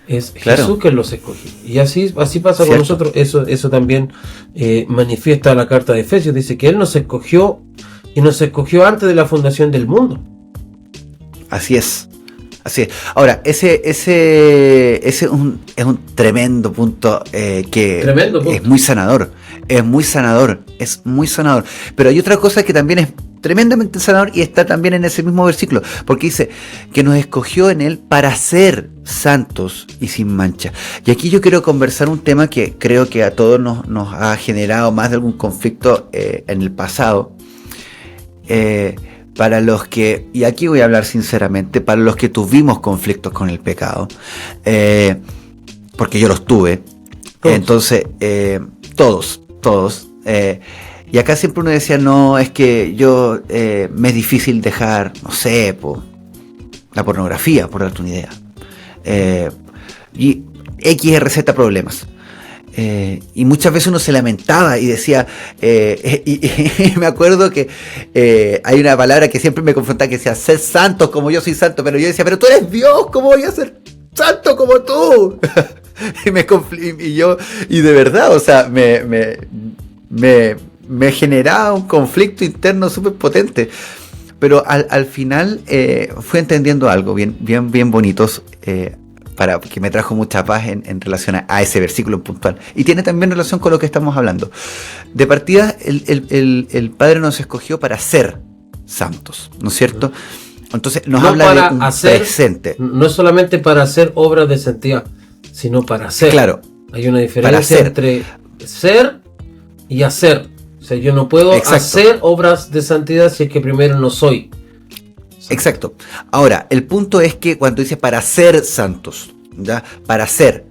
Es Jesús que los escoge. Y así pasa con nosotros. Eso también manifiesta la carta de Efesios. Dice que Él nos escogió y nos escogió antes de la fundación del mundo. Así es. Ahora, ese es un tremendo punto es muy sanador. Es muy sanador. Pero hay otra cosa que también es tremendamente sanador y está también en ese mismo versículo, porque dice que nos escogió en Él para ser santos y sin mancha. Y aquí yo quiero conversar un tema que creo que a todos nos ha generado más de algún conflicto en el pasado. Para los que, y aquí voy a hablar sinceramente, para los que tuvimos conflictos con el pecado, porque yo los tuve, entonces todos Y acá siempre uno decía, no, es que yo me es difícil dejar, no sé, la pornografía, por darte una idea. Y XRZ problemas. Y muchas veces uno se lamentaba y decía, y me acuerdo que hay una palabra que siempre me confrontaba, que decía, ser santos como yo soy santo, pero yo decía, pero tú eres Dios, ¿cómo voy a ser santo como tú? y de verdad, o sea, me generaba un conflicto interno súper potente. Pero al final fui entendiendo algo bien bonitos, que me trajo mucha paz en relación a ese versículo en puntual. Y tiene también relación con lo que estamos hablando. De partida, el Padre nos escogió para ser santos, ¿no es cierto? Entonces nos habla de un presente. No es solamente para hacer obras de santidad, sino para hacer. Claro. Hay una diferencia entre ser y hacer. O sea, yo no puedo hacer obras de santidad si es que primero no soy. Exacto. Ahora, el punto es que cuando dice para ser santos, ¿ya? Para ser,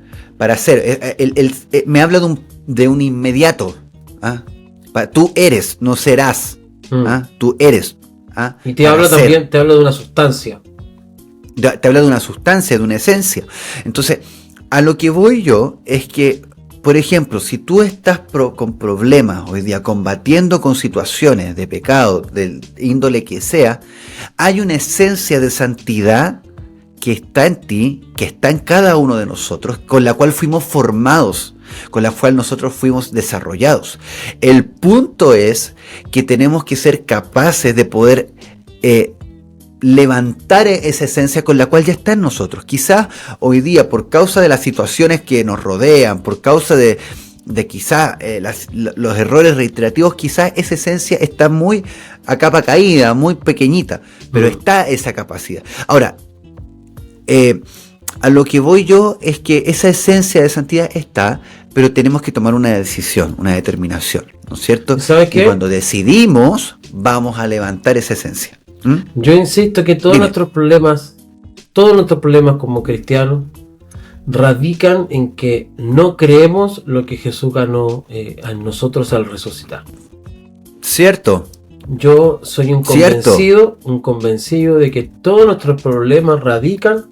me habla de un inmediato. ¿Ah? Tú eres, no serás. ¿Ah? Tú eres. ¿Ah? Y te habla también, te habla de una sustancia. Te habla de una sustancia, de una esencia. Entonces, a lo que voy yo es que, por ejemplo, si tú estás con problemas hoy día, combatiendo con situaciones de pecado, del índole que sea, hay una esencia de santidad que está en ti, que está en cada uno de nosotros, con la cual fuimos formados, con la cual nosotros fuimos desarrollados. El punto es que tenemos que ser capaces de poder levantar esa esencia con la cual ya está en nosotros. Quizás hoy día, por causa de las situaciones que nos rodean, por causa de quizás los errores reiterativos, quizás esa esencia está muy a capa caída, muy pequeñita, pero está esa capacidad. Ahora, a lo que voy yo es que esa esencia de santidad está, pero tenemos que tomar una decisión, una determinación, ¿no es cierto? ¿Sabes qué? Y cuando decidimos, vamos a levantar esa esencia. Yo insisto que todos nuestros problemas como cristianos radican en que no creemos lo que Jesús ganó a nosotros al resucitar. Cierto. Yo soy un convencido de que todos nuestros problemas radican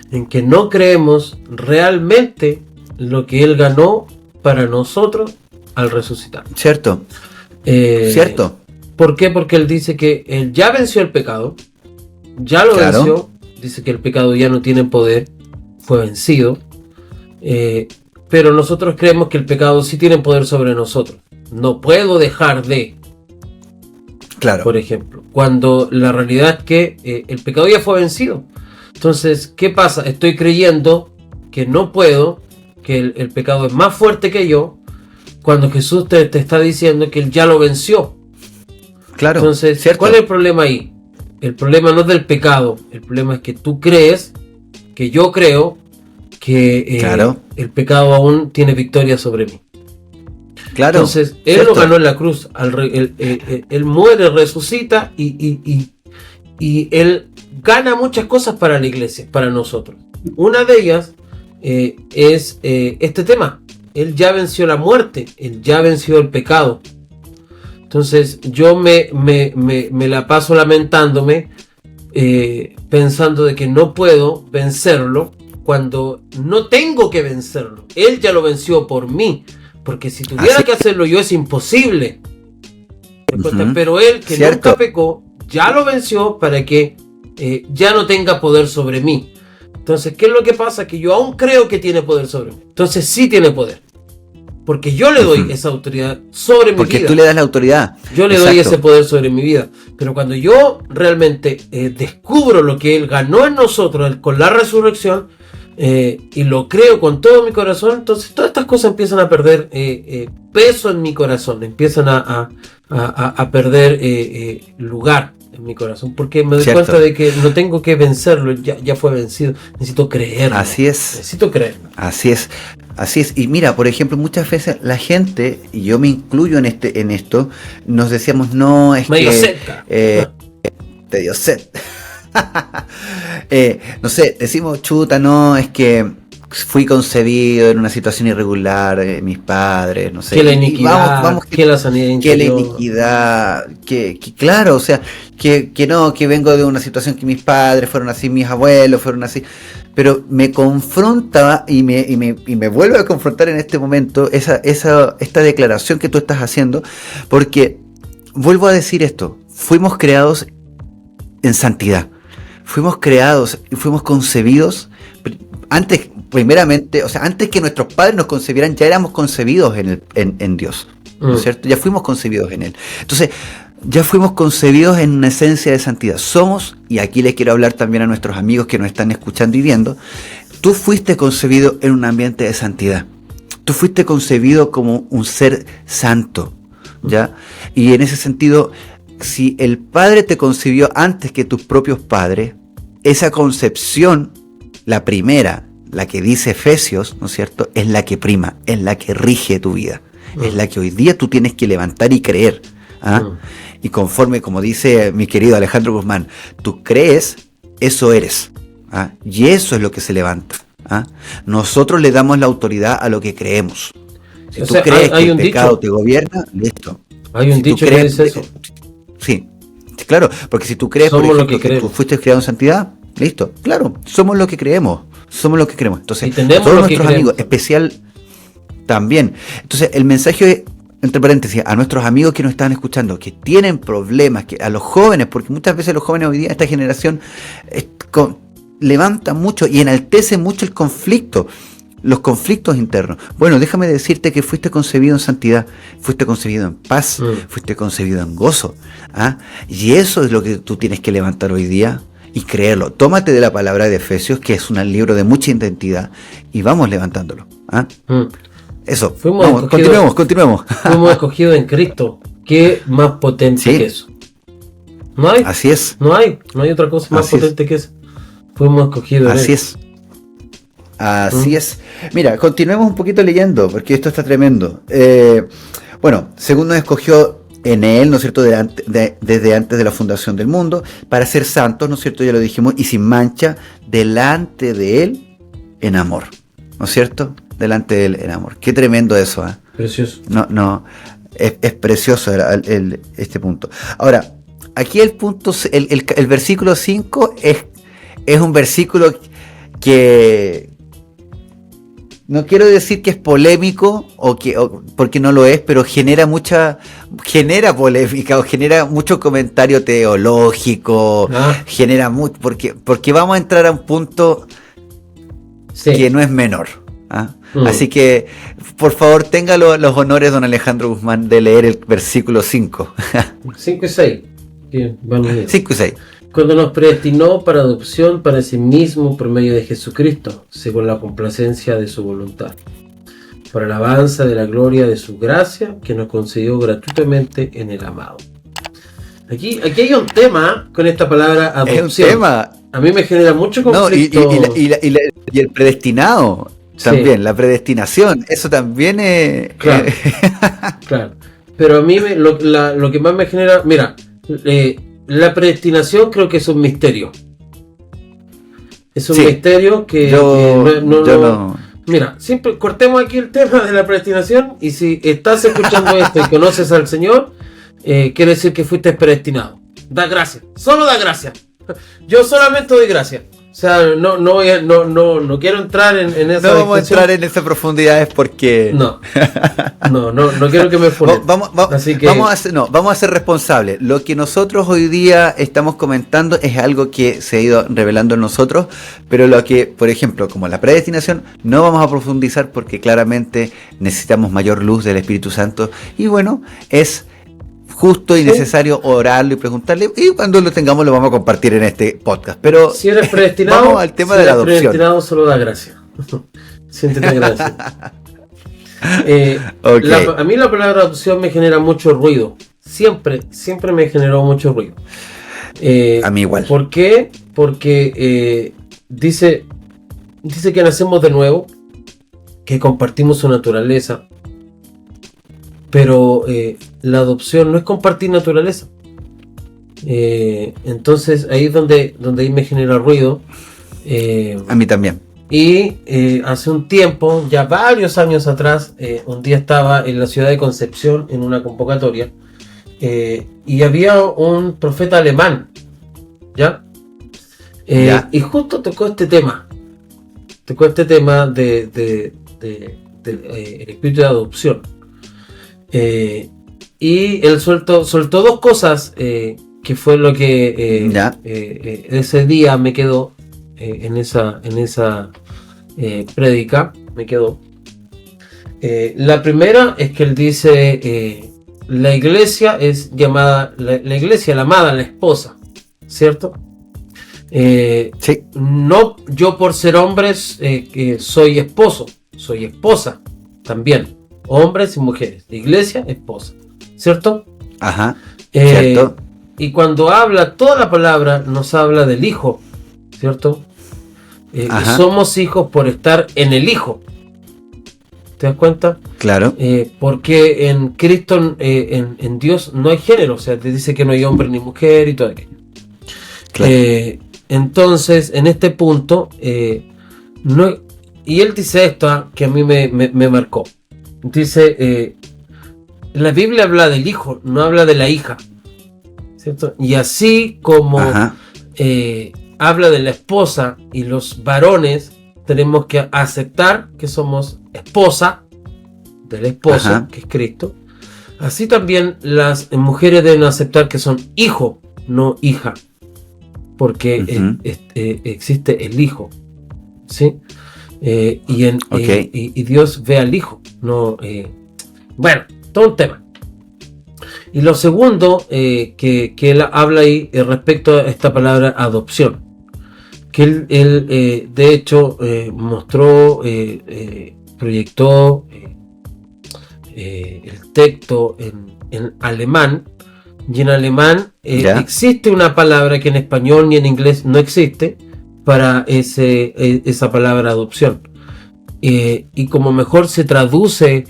en que no creemos realmente lo que Él ganó para nosotros al resucitar. Cierto. Cierto. ¿Por qué? Porque Él dice que Él ya venció el pecado, ya lo venció, dice que el pecado ya no tiene poder, fue vencido, pero nosotros creemos que el pecado sí tiene poder sobre nosotros. No puedo dejar de, por ejemplo, cuando la realidad es que el pecado ya fue vencido. Entonces, ¿qué pasa? Estoy creyendo que no puedo, que el pecado es más fuerte que yo, cuando Jesús te está diciendo que Él ya lo venció. Claro. Entonces, ¿cuál es el problema ahí? El problema no es del pecado, el problema es que tú crees, que yo creo, que el pecado aún tiene victoria sobre mí. Claro. Entonces, Él lo ganó en la cruz, él muere, resucita y Él gana muchas cosas para la iglesia, para nosotros. Una de ellas es este tema. Él ya venció la muerte, Él ya venció el pecado. Entonces yo me la paso lamentándome, pensando de que no puedo vencerlo cuando no tengo que vencerlo. Él ya lo venció por mí, porque si tuviera que hacerlo yo es imposible. Pero Él, que nunca pecó, ya lo venció para que ya no tenga poder sobre mí. Entonces, ¿qué es lo que pasa? Que yo aún creo que tiene poder sobre mí. Entonces sí tiene poder. Porque yo le doy esa autoridad sobre mi vida. Porque tú le das la autoridad. Yo le doy ese poder sobre mi vida. Pero cuando yo realmente descubro lo que Él ganó en nosotros con la resurrección, y lo creo con todo mi corazón, entonces todas estas cosas empiezan a perder peso en mi corazón. Empiezan a perder lugar en mi corazón. Porque me doy cuenta de que no tengo que vencerlo. Ya fue vencido. Necesito creerlo. Así es. Necesito creerlo. Así es. Así es, y mira, por ejemplo, muchas veces la gente, y yo me incluyo en esto, nos decíamos, no, es medio que te dio sed. No sé, decimos, chuta, no, es que fui concebido en una situación irregular, mis padres, no sé. Que la iniquidad, que la sanidad interior. Que la iniquidad, que claro, o sea, que no, que vengo de una situación que mis padres fueron así, mis abuelos fueron así. Pero me confronta y me vuelve a confrontar en este momento esta declaración que tú estás haciendo, porque vuelvo a decir esto, fuimos creados en santidad, fuimos creados y fuimos concebidos antes, primeramente, o sea, antes que nuestros padres nos concebieran, ya éramos concebidos en Dios, ¿no es cierto? Ya fuimos concebidos en Él. Entonces, ya fuimos concebidos en una esencia de santidad. Somos, y aquí les quiero hablar también a nuestros amigos que nos están escuchando y viendo, tú fuiste concebido en un ambiente de santidad. Tú fuiste concebido como un ser santo, ¿ya? Y en ese sentido, si el Padre te concibió antes que tus propios padres, esa concepción, la primera, la que dice Efesios, ¿no es cierto?, es la que prima, es la que rige tu vida, es la que hoy día tú tienes que levantar y creer, ¿ah? Y conforme, como dice mi querido Alejandro Guzmán, tú crees, eso eres, ¿ah? Y eso es lo que se levanta, ¿ah? Nosotros le damos la autoridad a lo que creemos. Si tú crees que el pecado te gobierna, listo. Hay un dicho que dice eso. Sí, claro, porque si tú crees, por ejemplo, que tú fuiste creado en santidad, listo, claro, somos lo que creemos, Entonces, todos nuestros amigos, especial también. Entonces, el mensaje es, entre paréntesis, a nuestros amigos que nos están escuchando, que tienen problemas, que a los jóvenes, porque muchas veces los jóvenes hoy día, esta generación, levanta mucho y enaltece mucho el conflicto, los conflictos internos. Bueno, déjame decirte que fuiste concebido en santidad, fuiste concebido en paz, fuiste concebido en gozo, ¿ah? Y eso es lo que tú tienes que levantar hoy día y creerlo. Tómate de la palabra de Efesios, que es un libro de mucha identidad, y vamos levantándolo, ¿ah? Eso, continuemos. Fuimos escogidos en Cristo. ¿Qué más potente que eso? No hay. Así es. No hay otra cosa más potente que eso. Fuimos escogidos. Así es. Mira, continuemos un poquito leyendo, porque esto está tremendo. Bueno, según nos escogió en Él, ¿no es cierto?, desde antes de la fundación del mundo, para ser santos, ¿no es cierto?, ya lo dijimos, y sin mancha, delante de Él en amor, ¿no es cierto?, delante de Él en amor. Qué tremendo eso, ¿eh? Precioso. No, es precioso este punto. Ahora, aquí el punto, el versículo 5 es un versículo que no quiero decir que es polémico porque no lo es, pero genera polémica o genera mucho comentario teológico, genera mucho, porque vamos a entrar a un punto que no es menor, ¿ah? Así que por favor tenga los honores, don Alejandro Guzmán, de leer el versículo 5. 5 y 6. 5 y 6. Cuando nos predestinó para adopción para sí mismo por medio de Jesucristo, según la complacencia de su voluntad, para la alabanza de la gloria de su gracia, que nos concedió gratuitamente en el amado. Aquí hay un tema con esta palabra adopción. Es un tema. A mí me genera mucho conflicto. Y el predestinado también, la predestinación, eso también es... Claro, claro. Pero a mí lo que más me genera... Mira, la predestinación creo que es un misterio. Es un misterio que no. Mira, siempre cortemos aquí el tema de la predestinación, y si estás escuchando esto y conoces al Señor, quiere decir que fuiste predestinado. Da gracias, solo da gracias. Yo solamente doy gracias. O sea, no quiero entrar en esa. No vamos a entrar en esas profundidades porque. No quiero que me funen. Vamos a ser responsables. Lo que nosotros hoy día estamos comentando es algo que se ha ido revelando en nosotros, pero lo que, por ejemplo, como la predestinación, no vamos a profundizar porque claramente necesitamos mayor luz del Espíritu Santo. Y bueno, es justo y necesario orarlo y preguntarle, y cuando lo tengamos lo vamos a compartir en este podcast. Pero si eres predestinado, vamos al tema de la adopción. Predestinado solo da gracia. Siéntete gracia. A mí la palabra adopción me genera mucho ruido. Siempre me generó mucho ruido. A mí igual. ¿Por qué? Porque dice que nacemos de nuevo, que compartimos su naturaleza. Pero la adopción no es compartir naturaleza. Entonces ahí es donde me genera ruido. A mí también. Y hace un tiempo, ya varios años atrás, un día estaba en la ciudad de Concepción en una convocatoria, y había un profeta alemán, ¿ya? Y justo tocó este tema del espíritu de adopción. Y él soltó dos cosas, que fue lo que ese día me quedó, en esa prédica me quedó. La primera es que él dice, la iglesia es llamada, la iglesia, la amada, la esposa, ¿cierto? Sí. No yo por ser hombre soy esposo, soy esposa también, hombres y mujeres, iglesia, esposa, ¿cierto? Ajá, cierto. Y cuando habla, toda la palabra nos habla del Hijo, ¿cierto? Somos hijos por estar en el Hijo. ¿Te das cuenta? Claro. Porque en Cristo, en Dios, no hay género, o sea, te dice que no hay hombre ni mujer y todo aquello. Claro. Entonces, en este punto, no, y él dice esto, que a mí me marcó. Dice, la Biblia habla del hijo, no habla de la hija, ¿cierto? Y así como habla de la esposa y los varones, tenemos que aceptar que somos esposa del esposo, que es Cristo. Así también las mujeres deben aceptar que son hijo, no hija, porque existe el hijo, ¿sí? Y Dios ve al hijo, no, bueno, todo un tema. Y lo segundo que él habla ahí respecto a esta palabra adopción, que él de hecho mostró, proyectó el texto en alemán, y en alemán existe una palabra que en español ni en inglés no existe para esa palabra adopción, y como mejor se traduce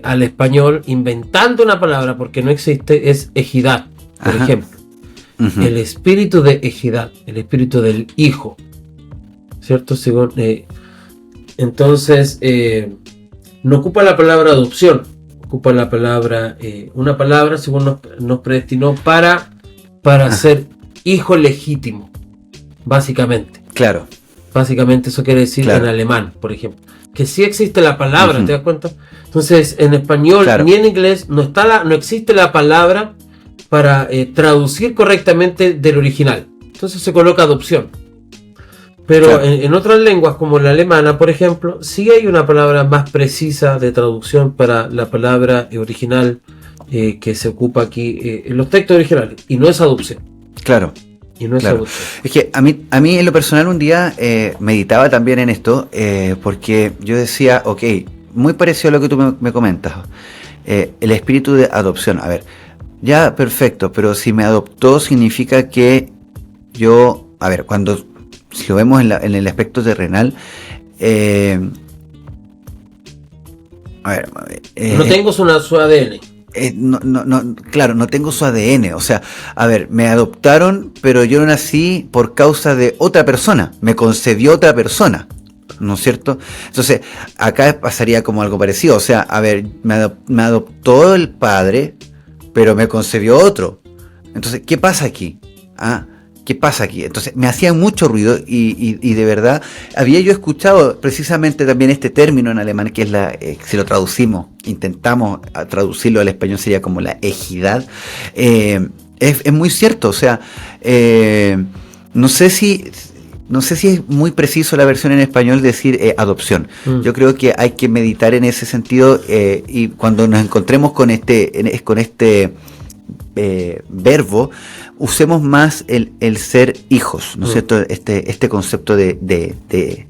al español inventando una palabra porque no existe, es ejidad, por ejemplo. El espíritu de ejidad, el espíritu del hijo, ¿cierto? Según, entonces no ocupa la palabra adopción, ocupa la palabra, una palabra según nos predestinó para ser hijo legítimo, básicamente. Claro. Básicamente eso quiere decir en alemán, por ejemplo. Que sí existe la palabra, ¿te das cuenta? Entonces, en español ni en inglés no existe la palabra para traducir correctamente del original. Entonces se coloca adopción. Pero en otras lenguas, como la alemana, por ejemplo, sí hay una palabra más precisa de traducción para la palabra original que se ocupa aquí en los textos originales. Y no es adopción. Claro. Y no es adopción. Es que a mí en lo personal un día meditaba también en esto, porque yo decía, ok, muy parecido a lo que tú me comentas, el espíritu de adopción. A ver, ya perfecto, pero si me adoptó significa que yo, a ver, si lo vemos en el aspecto terrenal, no tengo su ADN. Claro, no tengo su ADN. O sea, a ver, me adoptaron, pero yo no nací por causa de otra persona. Me concedió otra persona, ¿no es cierto? Entonces, acá pasaría como algo parecido. O sea, a ver, me adoptó el padre, pero me concedió otro. Entonces, ¿qué pasa aquí? ¿Qué pasa aquí? Entonces me hacía mucho ruido y de verdad había yo escuchado precisamente también este término en alemán, que es si lo traducimos, intentamos traducirlo al español, sería como la ejidad. Es muy cierto, o sea, no sé si es muy preciso la versión en español decir adopción. Yo creo que hay que meditar en ese sentido, y cuando nos encontremos con este verbo, usemos más el ser hijos, ¿no es cierto? Este concepto de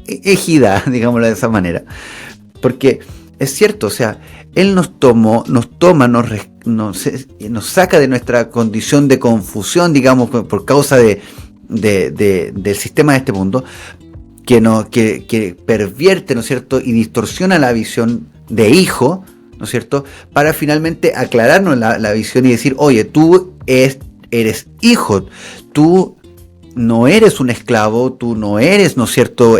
ejidad, digámoslo de esa manera. Porque es cierto, o sea, Él nos toma, nos saca de nuestra condición de confusión, digamos, por causa del sistema de este mundo, que pervierte, ¿no es cierto?, y distorsiona la visión de hijo, ¿no es cierto?, para finalmente aclararnos la visión y decir, oye, tú eres hijo, tú no eres un esclavo, tú no eres, ¿no es cierto?,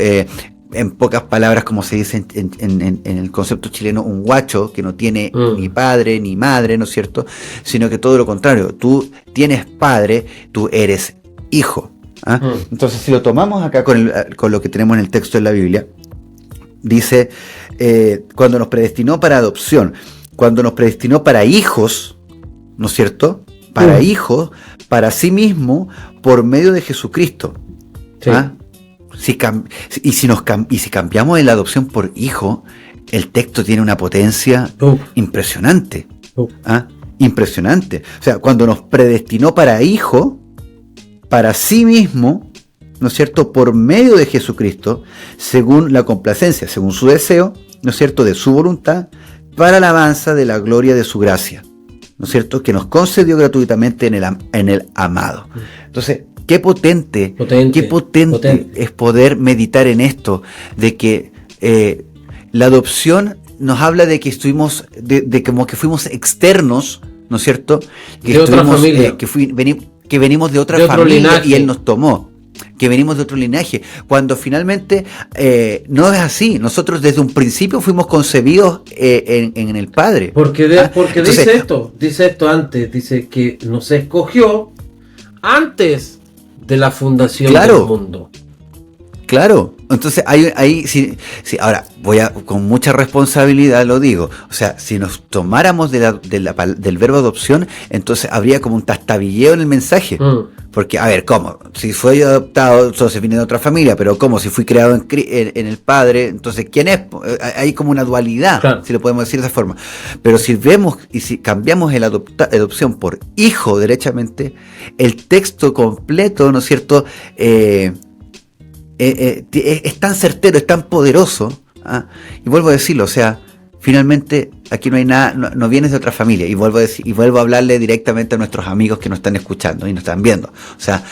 en pocas palabras, como se dice en el concepto chileno, un guacho que no tiene ni padre ni madre, ¿no es cierto?, sino que todo lo contrario, tú tienes padre, tú eres hijo. ¿Ah? Entonces, si lo tomamos acá con lo que tenemos en el texto de la Biblia, dice, cuando nos predestinó para adopción, cuando nos predestinó para hijos, ¿no es cierto?, para hijos, para sí mismo, por medio de Jesucristo. Sí. ¿Ah? Si cambiamos de la adopción por hijo, el texto tiene una potencia impresionante. ¿Ah? Impresionante. O sea, cuando nos predestinó para hijo, para sí mismo, ¿no es cierto?, por medio de Jesucristo, según la complacencia, según su deseo, ¿no es cierto?, de su voluntad, para la alabanza de la gloria de su gracia, ¿no es cierto?, que nos concedió gratuitamente en el amado. Entonces, qué potente es poder meditar en esto, de que la adopción nos habla de que estuvimos, de como que fuimos externos, ¿no es cierto?, que de otra familia, que venimos de otra familia linaje. Y Él nos tomó, que venimos de otro linaje, cuando finalmente no es así. Nosotros desde un principio fuimos concebidos en el Padre. Porque entonces, dice esto antes, dice que nos escogió antes de la fundación del mundo. Claro, entonces ahí sí, ahora con mucha responsabilidad lo digo, o sea, si nos tomáramos del verbo adopción, entonces habría como un tastabilleo en el mensaje, porque, a ver, ¿cómo? Si soy adoptado, entonces viene de otra familia, pero ¿cómo? Si fui creado en el Padre, entonces ¿quién es? Hay como una dualidad, claro, si lo podemos decir de esa forma, pero si vemos y si cambiamos el adopción por hijo derechamente, el texto completo, ¿no es cierto?, es tan certero, es tan poderoso, ¿ah? Y vuelvo a decirlo, o sea, finalmente aquí no hay nada, no vienes de otra familia, y vuelvo a hablarle directamente a nuestros amigos que nos están escuchando y nos están viendo, o sea,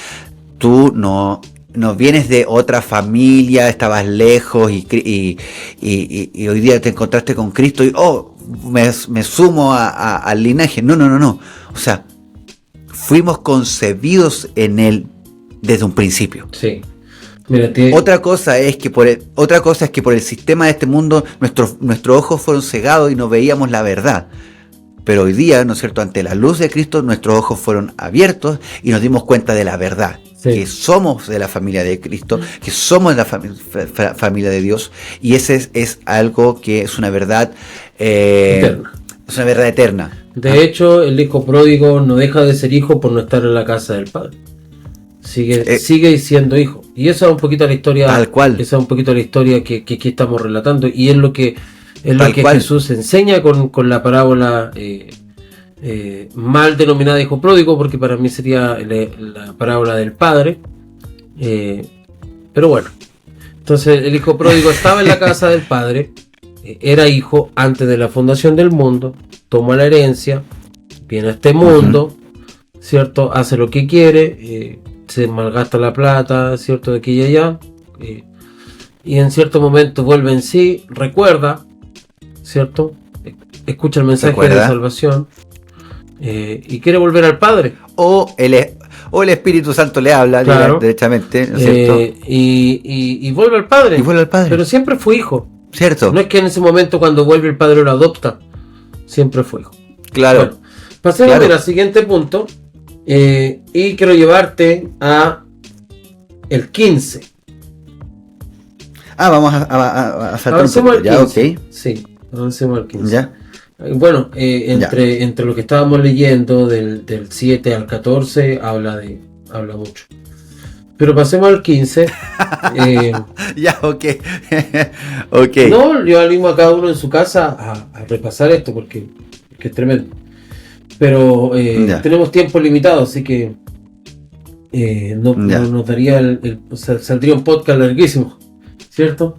tú no vienes de otra familia, estabas lejos y hoy día te encontraste con Cristo y me sumo al linaje. No, o sea, fuimos concebidos en Él desde un principio. Sí. Otra cosa es que por el sistema de este mundo nuestros ojos fueron cegados y no veíamos la verdad. Pero hoy día, ¿no es cierto?, ante la luz de Cristo, nuestros ojos fueron abiertos y nos dimos cuenta de la verdad. Sí. Que somos de la familia de Cristo, que somos de la familia de Dios, y ese es algo que es una verdad eterna. Es una verdad eterna. De hecho, el hijo pródigo no deja de ser hijo por no estar en la casa del Padre. Sigue siendo hijo. Y esa es un poquito la historia. Tal cual. Esa es un poquito la historia que aquí estamos relatando. Y es lo que Jesús enseña con la parábola mal denominada hijo pródigo, porque para mí sería la parábola del padre. Pero bueno. Entonces el hijo pródigo estaba en la casa del padre. Era hijo antes de la fundación del mundo. Toma la herencia. Viene a este mundo. ¿Cierto? Hace lo que quiere. Se malgasta la plata, ¿cierto?, de aquí y allá, y en cierto momento vuelve en sí, recuerda, ¿cierto?, escucha el mensaje de salvación, y quiere volver al Padre. O el Espíritu Santo le habla, claro, derechamente, ¿no es cierto? Y vuelve al Padre. Y vuelve al Padre. Pero siempre fue hijo. ¿Cierto? No es que en ese momento cuando vuelve el Padre lo adopta, siempre fue hijo. Claro. Bueno, pasemos al siguiente punto. Y quiero llevarte a el 15. Vamos a saltar un poquito. Ya, ok. Sí, avancemos al 15. Ya. Bueno, entre lo que estábamos leyendo del 7 al 14 habla mucho. Pero pasemos al 15. Ya, ok. Ok. No, yo animo a cada uno en su casa a repasar esto porque es tremendo. Pero tenemos tiempo limitado, así que no nos daría saldría un podcast larguísimo, ¿cierto?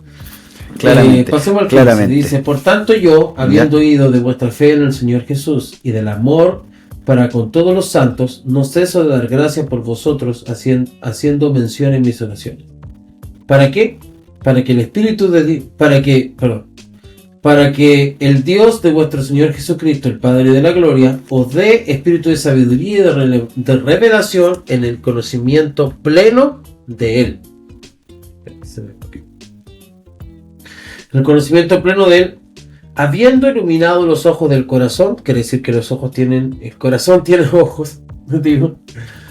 Claramente. Pasemos al 15. Dice: por tanto yo, habiendo oído de vuestra fe en el Señor Jesús y del amor para con todos los santos, no ceso de dar gracias por vosotros, haciendo mención en mis oraciones. ¿Para qué? Para que el Espíritu de Dios, para que el Dios de vuestro Señor Jesucristo, el Padre de la Gloria, os dé espíritu de sabiduría y de revelación en el conocimiento pleno de Él. El conocimiento pleno de Él, habiendo iluminado los ojos del corazón, quiere decir que los ojos tienen, el corazón tiene ojos, digo,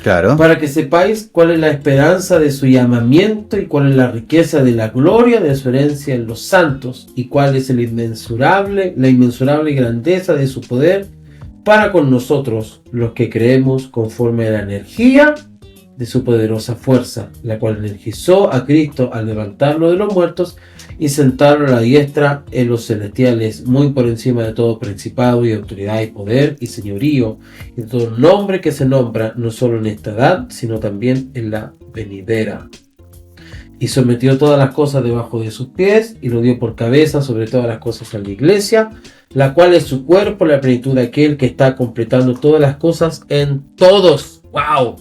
Claro. para que sepáis cuál es la esperanza de su llamamiento y cuál es la riqueza de la gloria de su herencia en los santos y cuál es la inmensurable grandeza de su poder para con nosotros, los que creemos, conforme a la energía de su poderosa fuerza, la cual energizó a Cristo al levantarlo de los muertos y sentarlo a la diestra en los celestiales, muy por encima de todo principado y autoridad y poder y señorío, y de todo nombre que se nombra, no solo en esta edad, sino también en la venidera. Y sometió todas las cosas debajo de sus pies, y lo dio por cabeza sobre todas las cosas a la iglesia, la cual es su cuerpo, la plenitud de aquel que está completando todas las cosas en todos. ¡Wow!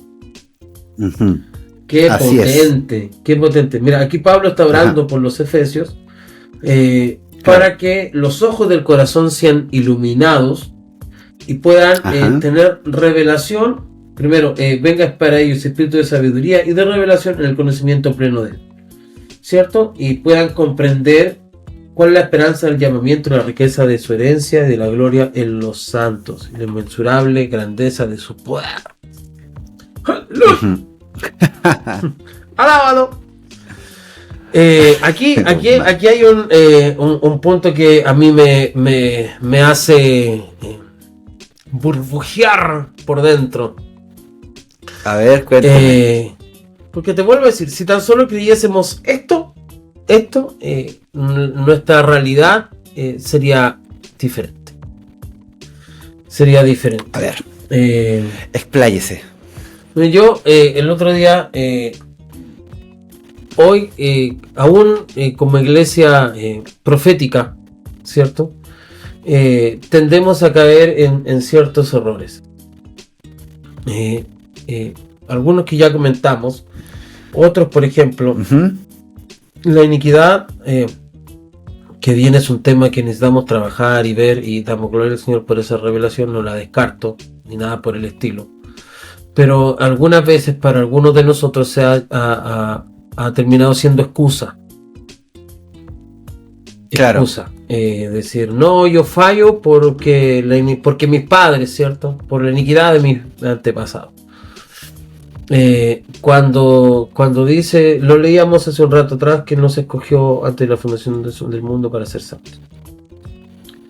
Uh-huh. Qué Así potente, qué potente. Mira, aquí Pablo está orando por los efesios para que los ojos del corazón sean iluminados y puedan tener revelación. Primero, venga para ellos espíritu de sabiduría y de revelación en el conocimiento pleno de Él, ¿cierto? Y puedan comprender cuál es la esperanza del llamamiento, la riqueza de su herencia y de la gloria en los santos, y la inmensurable grandeza de su poder. Alábalo. Aquí hay un punto que a mí me hace burbujear por dentro. A ver, cuéntame. Porque te vuelvo a decir, si tan solo creyésemos esto, nuestra realidad sería diferente. A ver, expláyese. Yo el otro día, hoy, aún como iglesia profética, ¿cierto? Tendemos a caer en ciertos errores. Algunos que ya comentamos, otros, por ejemplo, la iniquidad, que bien es un tema que necesitamos trabajar y ver, y damos gloria al Señor por esa revelación, no la descarto, ni nada por el estilo. Pero algunas veces para algunos de nosotros se ha terminado siendo excusa. Claro. Excusa. Decir, no, yo fallo porque mis padres, ¿cierto? Por la iniquidad de mis antepasados. Cuando dice, lo leíamos hace un rato atrás, que no se escogió antes de la fundación del mundo para ser santos.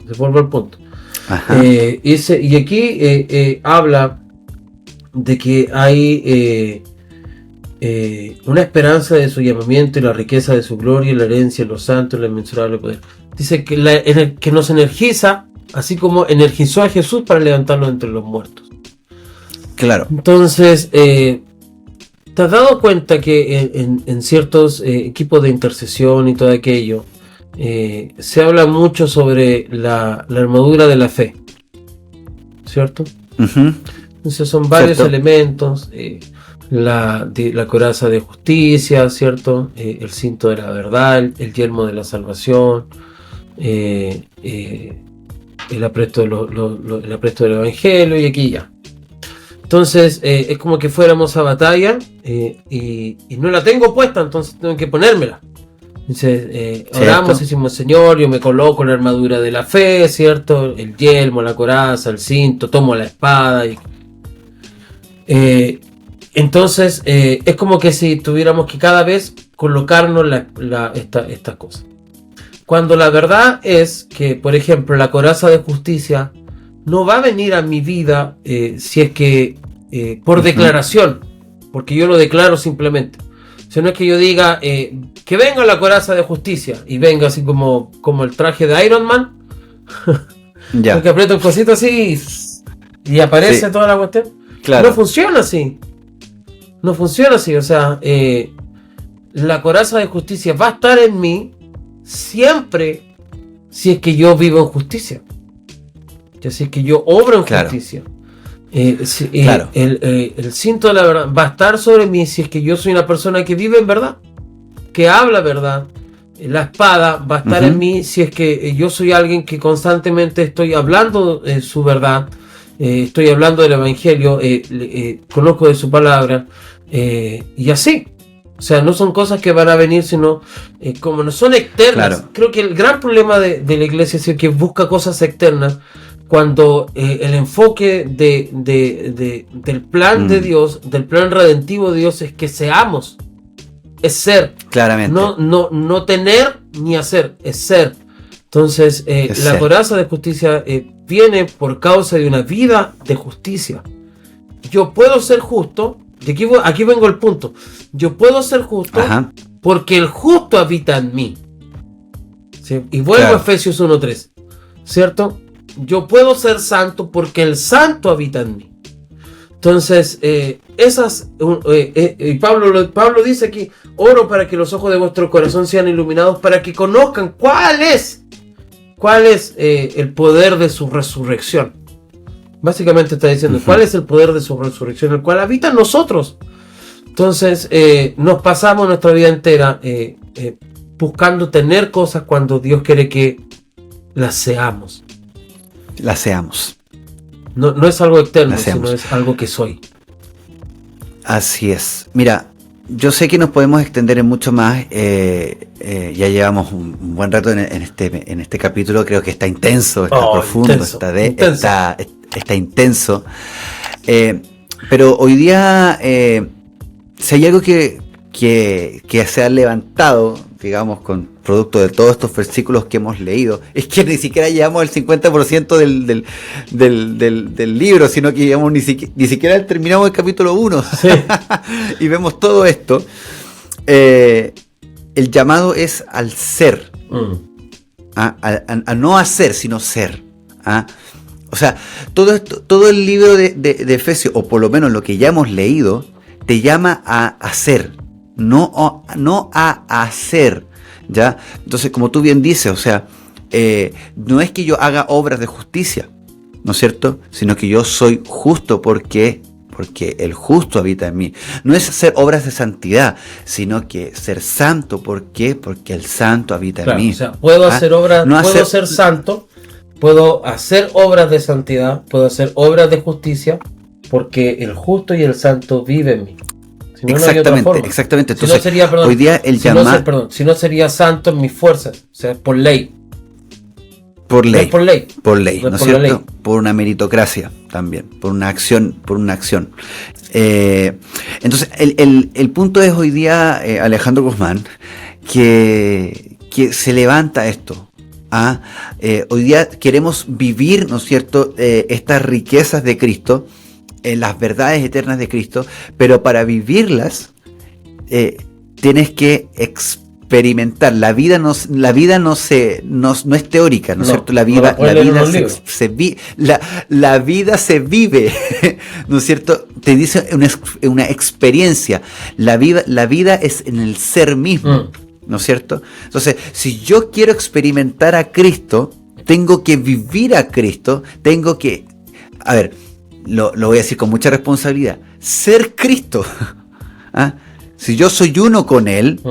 Se vuelve al punto. Y aquí habla de que hay una esperanza de su llamamiento y la riqueza de su gloria y la herencia de los santos y el inmensurable poder. Dice que nos energiza, así como energizó a Jesús para levantarlo entre los muertos. Claro. Entonces, ¿te has dado cuenta que en ciertos equipos de intercesión y todo aquello, se habla mucho sobre la armadura de la fe? ¿Cierto? Entonces son varios elementos, la coraza de justicia, ¿cierto? El cinto de la verdad, el yelmo de la salvación, el apresto del evangelio, y aquí ya. Entonces es como que fuéramos a batalla y no la tengo puesta, entonces tengo que ponérmela. Entonces, oramos, decimos, Señor, yo me coloco la armadura de la fe, ¿cierto? El yelmo, la coraza, el cinto, tomo la espada. Entonces, es como que si tuviéramos que cada vez colocarnos estas cosas. Cuando la verdad es que, por ejemplo, la coraza de justicia no va a venir a mi vida si es que por declaración, porque yo lo declaro simplemente. Si no es que yo diga que venga la coraza de justicia y venga así como el traje de Iron Man, ya. que aprieto un cosito así y aparece toda la cuestión. Claro. No funciona así. No funciona así. O sea, la coraza de justicia va a estar en mí siempre si es que yo vivo en justicia. Si es que yo obro en justicia. Claro. El cinto de la verdad va a estar sobre mí si es que yo soy una persona que vive en verdad, que habla verdad, la espada va a estar en mí si es que yo soy alguien que constantemente estoy hablando su verdad, estoy hablando del evangelio, conozco de su palabra, y así. O sea, no son cosas que van a venir, sino como no son externas. Claro. Creo que el gran problema de la iglesia es que busca cosas externas, cuando el enfoque del plan de Dios, del plan redentivo de Dios, es que seamos. Es ser. Claramente. No tener ni hacer, es ser. Entonces, la coraza de justicia viene por causa de una vida de justicia. Yo puedo ser justo, y aquí vengo al punto. Yo puedo ser justo porque el justo habita en mí. ¿Sí? Y vuelvo a Efesios 1:3, ¿cierto? Yo puedo ser santo porque el santo habita en mí. Entonces, Pablo dice aquí: oro para que los ojos de vuestro corazón sean iluminados, para que conozcan cuál es el poder de su resurrección. Básicamente está diciendo cuál es el poder de su resurrección, el cual habita en nosotros. Entonces, nos pasamos nuestra vida entera buscando tener cosas cuando Dios quiere que las seamos. Las seamos. No es algo externo, sino es algo que soy. Así es. Mira, yo sé que nos podemos extender en mucho más. Ya llevamos un buen rato en este capítulo. Creo que está intenso, está profundo, está intenso. Pero hoy día, si hay algo que se ha levantado, digamos, con producto de todos estos versículos que hemos leído, es que ni siquiera llevamos el 50% del libro, sino que llevamos ni siquiera terminamos el capítulo 1. Sí. Y vemos todo esto. El llamado es al ser, a no hacer, sino ser. O sea, todo el libro de Efesios, o por lo menos lo que ya hemos leído, te llama a hacer, no a hacer, ¿ya? Entonces, como tú bien dices, o sea, no es que yo haga obras de justicia, ¿no es cierto? Sino que yo soy justo porque el justo habita en mí. No es hacer obras de santidad, sino que ser santo. ¿Por qué? Porque el santo habita en mí. O sea, puedo hacer obras, puedo ser santo, puedo hacer obras de santidad, puedo hacer obras de justicia, porque el justo y el santo viven en mí. Si no, exactamente. Entonces, si no sería, hoy día el llamado... Si no sería santo en mis fuerzas, o sea, por ley. Por ley, ¿no es cierto? Por una meritocracia también, por una acción. Entonces, el punto es hoy día, Alejandro Guzmán, que se levanta esto. Hoy día queremos vivir, ¿no es cierto?, estas riquezas de Cristo, las verdades eternas de Cristo, pero para vivirlas tienes que experimentar. La vida no es teórica, ¿no es cierto? La vida se vive, ¿no es cierto? Te dice una experiencia. La vida es en el ser mismo, ¿no es cierto? Entonces, si yo quiero experimentar a Cristo, tengo que vivir a Cristo, tengo que, lo voy a decir con mucha responsabilidad, ser Cristo. Si yo soy uno con Él,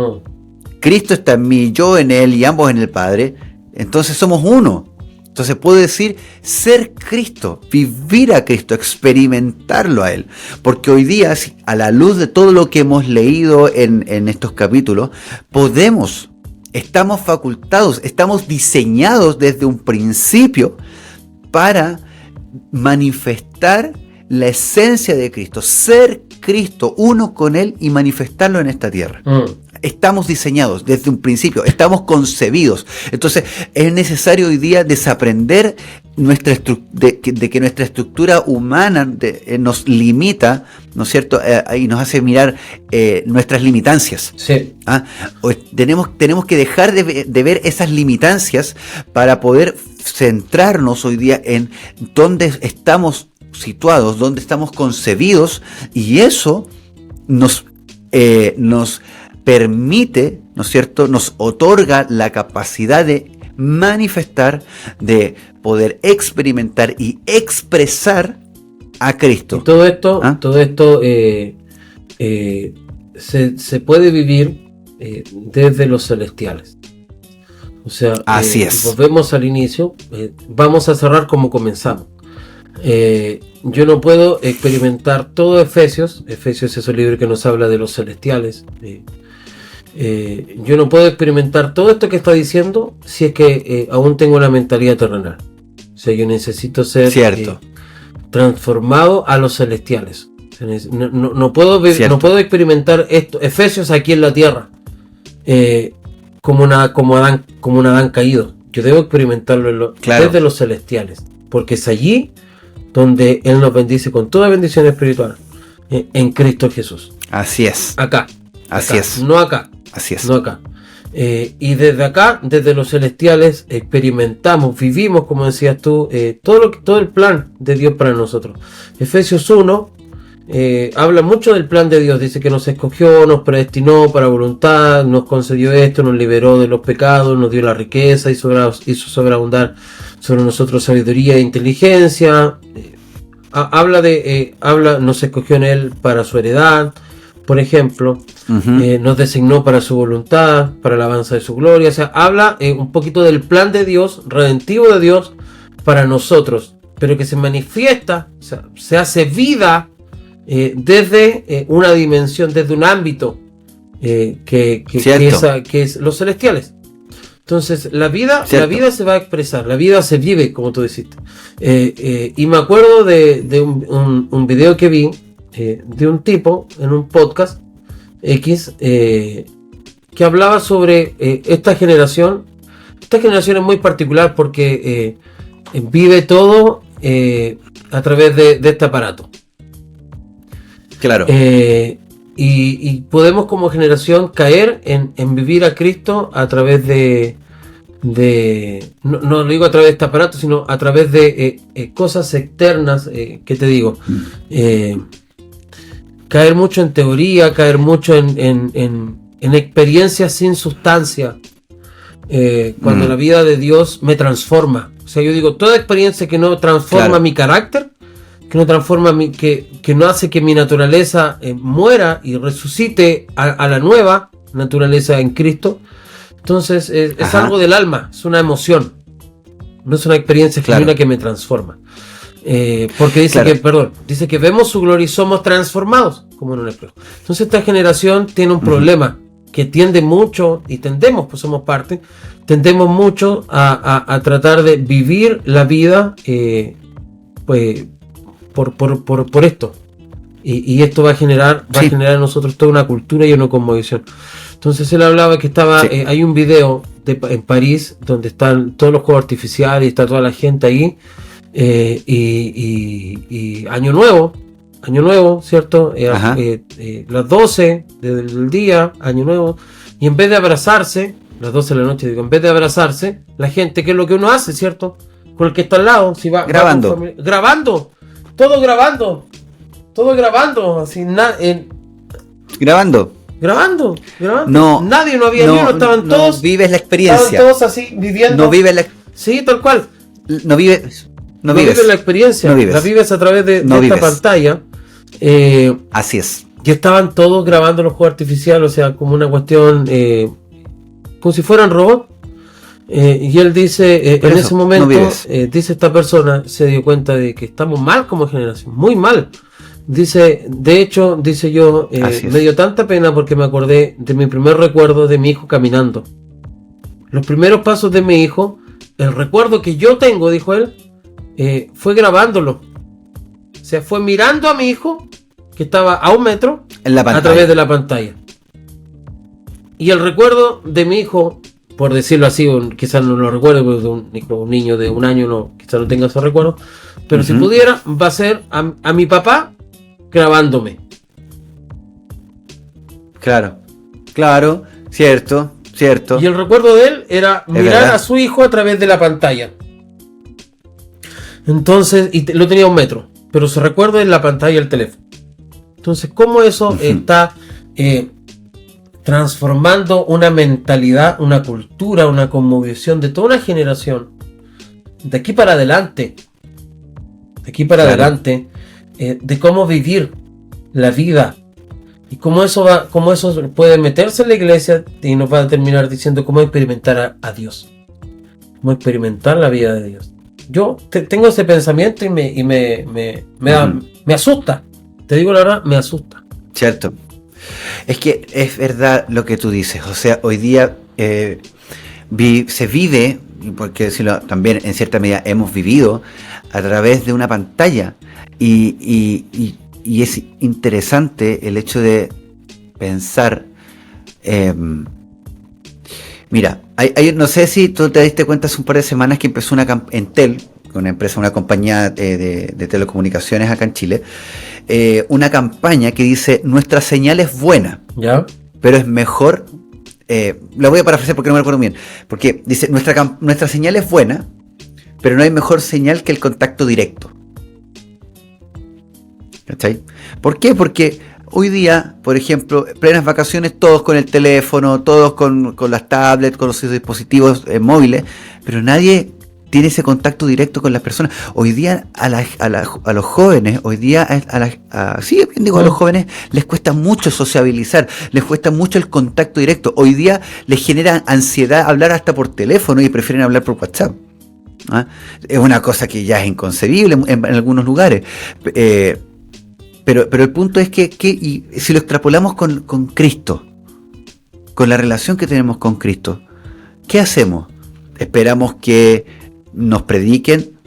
Cristo está en mí, yo en Él y ambos en el Padre, entonces somos uno. Entonces puedo decir ser Cristo, vivir a Cristo, experimentarlo a Él. Porque hoy día, a la luz de todo lo que hemos leído en estos capítulos, estamos facultados, estamos diseñados desde un principio para manifestar la esencia de Cristo, ser Cristo, uno con Él y manifestarlo en esta tierra. Estamos diseñados desde un principio, estamos concebidos. Entonces es necesario hoy día desaprender de que nuestra estructura humana nos limita, ¿no es cierto? Y nos hace mirar nuestras limitancias. Sí. Tenemos que dejar de ver esas limitancias para poder centrarnos hoy día en dónde estamos situados, dónde estamos concebidos, y eso nos permite, ¿no es cierto?, nos otorga la capacidad de manifestar, de poder experimentar y expresar a Cristo. Y todo esto se puede vivir desde los celestiales. O sea, así es. Volvemos al inicio, vamos a cerrar como comenzamos. Yo no puedo experimentar todo Efesios es el libro que nos habla de los celestiales. Yo no puedo experimentar todo esto que está diciendo si es que aún tengo una mentalidad terrenal. O sea, yo necesito ser transformado a los celestiales. No puedo experimentar esto, Efesios aquí en la tierra, como un Adán caído. Yo debo experimentarlo desde los celestiales, porque es allí donde Él nos bendice con toda bendición espiritual en Cristo Jesús. Así es. Acá. Así es. No acá. Así es. No acá. Y desde acá, desde los celestiales, experimentamos, vivimos, como decías tú, todo el plan de Dios para nosotros. Efesios 1 habla mucho del plan de Dios. Dice que nos escogió, nos predestinó para voluntad, nos concedió esto, nos liberó de los pecados, nos dio la riqueza, hizo sobreabundar sobre nosotros sabiduría e inteligencia. Nos escogió en Él para su heredad, por ejemplo. Nos designó para su voluntad, para la alabanza de su gloria. O sea, habla un poquito del plan de Dios, redentivo de Dios para nosotros, pero que se manifiesta, o sea, se hace vida desde una dimensión, desde un ámbito que es los celestiales. Entonces la vida se va a expresar, la vida se vive, como tú dijiste. Y me acuerdo de un video que vi de un tipo en un podcast X que hablaba sobre esta generación. Esta generación es muy particular porque vive todo a través de este aparato. Claro. Y podemos como generación caer en vivir a Cristo a través no lo digo a través de este aparato, sino a través de cosas externas, que te digo, caer mucho en teoría, caer mucho en experiencias sin sustancia, cuando la vida de Dios me transforma. O sea, yo digo, toda experiencia que no transforma mi carácter, que no transforma que no hace que mi naturaleza muera y resucite a la nueva naturaleza en Cristo, entonces es algo del alma, es una emoción, no es una experiencia genuina que me transforma. Porque dice que vemos su gloria y somos transformados como en un espejo. Entonces esta generación tiene un problema que tiende mucho, y tendemos mucho a tratar de vivir la vida pues por esto, y esto va a generar en nosotros toda una cultura y una cosmovisión. Entonces él hablaba que estaba hay un video en París donde están todos los juegos artificiales y está toda la gente ahí, y Año Nuevo, ¿cierto? Las 12 del día, Año Nuevo, y en vez de abrazarse, las 12 de la noche, digo, en vez de abrazarse, la gente, ¿qué es lo que uno hace, cierto? Con el que está al lado, si va grabando, todo grabando, así grabando. No había ni uno, estaban todos. No vives la experiencia. Estaban todos así viviendo. No vives Sí, tal cual. No vives la experiencia. La vives a través de esta pantalla. Así es. Y estaban todos grabando los juegos artificiales, o sea, como una cuestión, como si fueran robots. Y él dice, en ese momento, dice esta persona, se dio cuenta de que estamos mal como generación, muy mal. Dice, de hecho, dice yo, me dio tanta pena porque me acordé de mi primer recuerdo de mi hijo caminando. Los primeros pasos de mi hijo, el recuerdo que yo tengo, dijo él, fue grabándolo. O sea, fue mirando a mi hijo, que estaba a 1 metro, a través de la pantalla. Y el recuerdo de mi hijo, por decirlo así, quizás no lo recuerdo, porque un niño de 1 año quizás no tenga esos recuerdos, pero si pudiera, va a ser a mi papá grabándome. Claro, cierto. Y el recuerdo de él era mirar a su hijo a través de la pantalla. Entonces, y lo tenía a 1 metro, pero su recuerdo es la pantalla del teléfono. Entonces, ¿cómo eso está transformando una mentalidad, una cultura, una cosmovisión de toda una generación? De aquí para adelante. De cómo vivir la vida y cómo eso puede meterse en la iglesia y nos va a terminar diciendo cómo experimentar a Dios. como experimentar la vida de Dios. Yo tengo ese pensamiento y me asusta. Te digo la verdad, me asusta. Cierto. Es que es verdad lo que tú dices. O sea, hoy día se vive, y por qué decirlo, también en cierta medida hemos vivido a través de una pantalla. Y es interesante el hecho de pensar. Mira, no sé si tú te diste cuenta hace un par de semanas que empezó Entel, una compañía de telecomunicaciones acá en Chile, una campaña que dice: nuestra señal es buena, ¿ya? Pero es mejor. La voy a parafrasear porque no me acuerdo bien. Porque dice: nuestra señal es buena, pero no hay mejor señal que el contacto directo. ¿Cachai? ¿Por qué? Porque hoy día, por ejemplo, plenas vacaciones, todos con el teléfono, todos con las tablets, con los dispositivos móviles, pero nadie tiene ese contacto directo con las personas. Hoy día a los jóvenes, a los jóvenes les cuesta mucho sociabilizar, les cuesta mucho el contacto directo. Hoy día les genera ansiedad hablar hasta por teléfono y prefieren hablar por WhatsApp. ¿Ah? Es una cosa que ya es inconcebible en algunos lugares. Pero el punto es que y si lo extrapolamos con Cristo, con la relación que tenemos con Cristo, ¿qué hacemos? Esperamos que nos prediquen,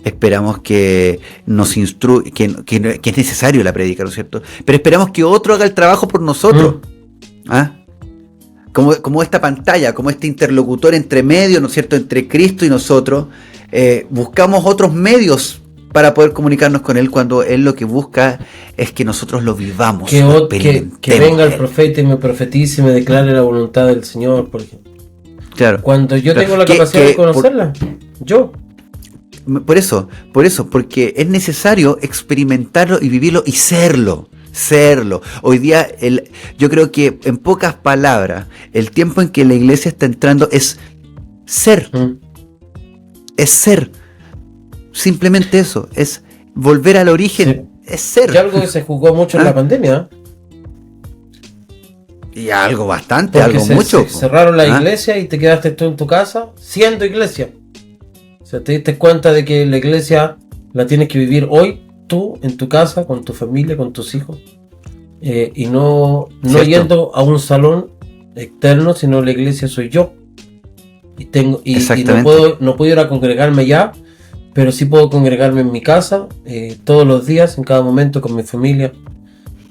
esperamos que nos instruyan, que es necesario la predica, ¿no es cierto? Pero esperamos que otro haga el trabajo por nosotros. ¿Ah? Como esta pantalla, como este interlocutor entre medio, ¿no es cierto?, entre Cristo y nosotros. Buscamos otros medios para poder comunicarnos con Él, cuando Él lo que busca es que nosotros lo vivamos. Que venga el profeta y me profetice y me declare la voluntad del Señor, por ejemplo. Claro. Cuando yo tengo la capacidad de conocerla, Por eso, porque es necesario experimentarlo y vivirlo y serlo. Hoy día, yo creo que en pocas palabras, el tiempo en que la iglesia está entrando es ser. Es ser. Simplemente eso, es volver al origen, es ser. Y algo que se jugó mucho en la pandemia. Y algo bastante, porque mucho. Cerraron la iglesia y te quedaste tú en tu casa siendo iglesia. O sea, te diste cuenta de que la iglesia la tienes que vivir hoy, tú, en tu casa, con tu familia, con tus hijos. Y no yendo a un salón externo, sino la iglesia soy yo. Y no puedo ir a congregarme ya, pero sí puedo congregarme en mi casa, todos los días, en cada momento, con mi familia,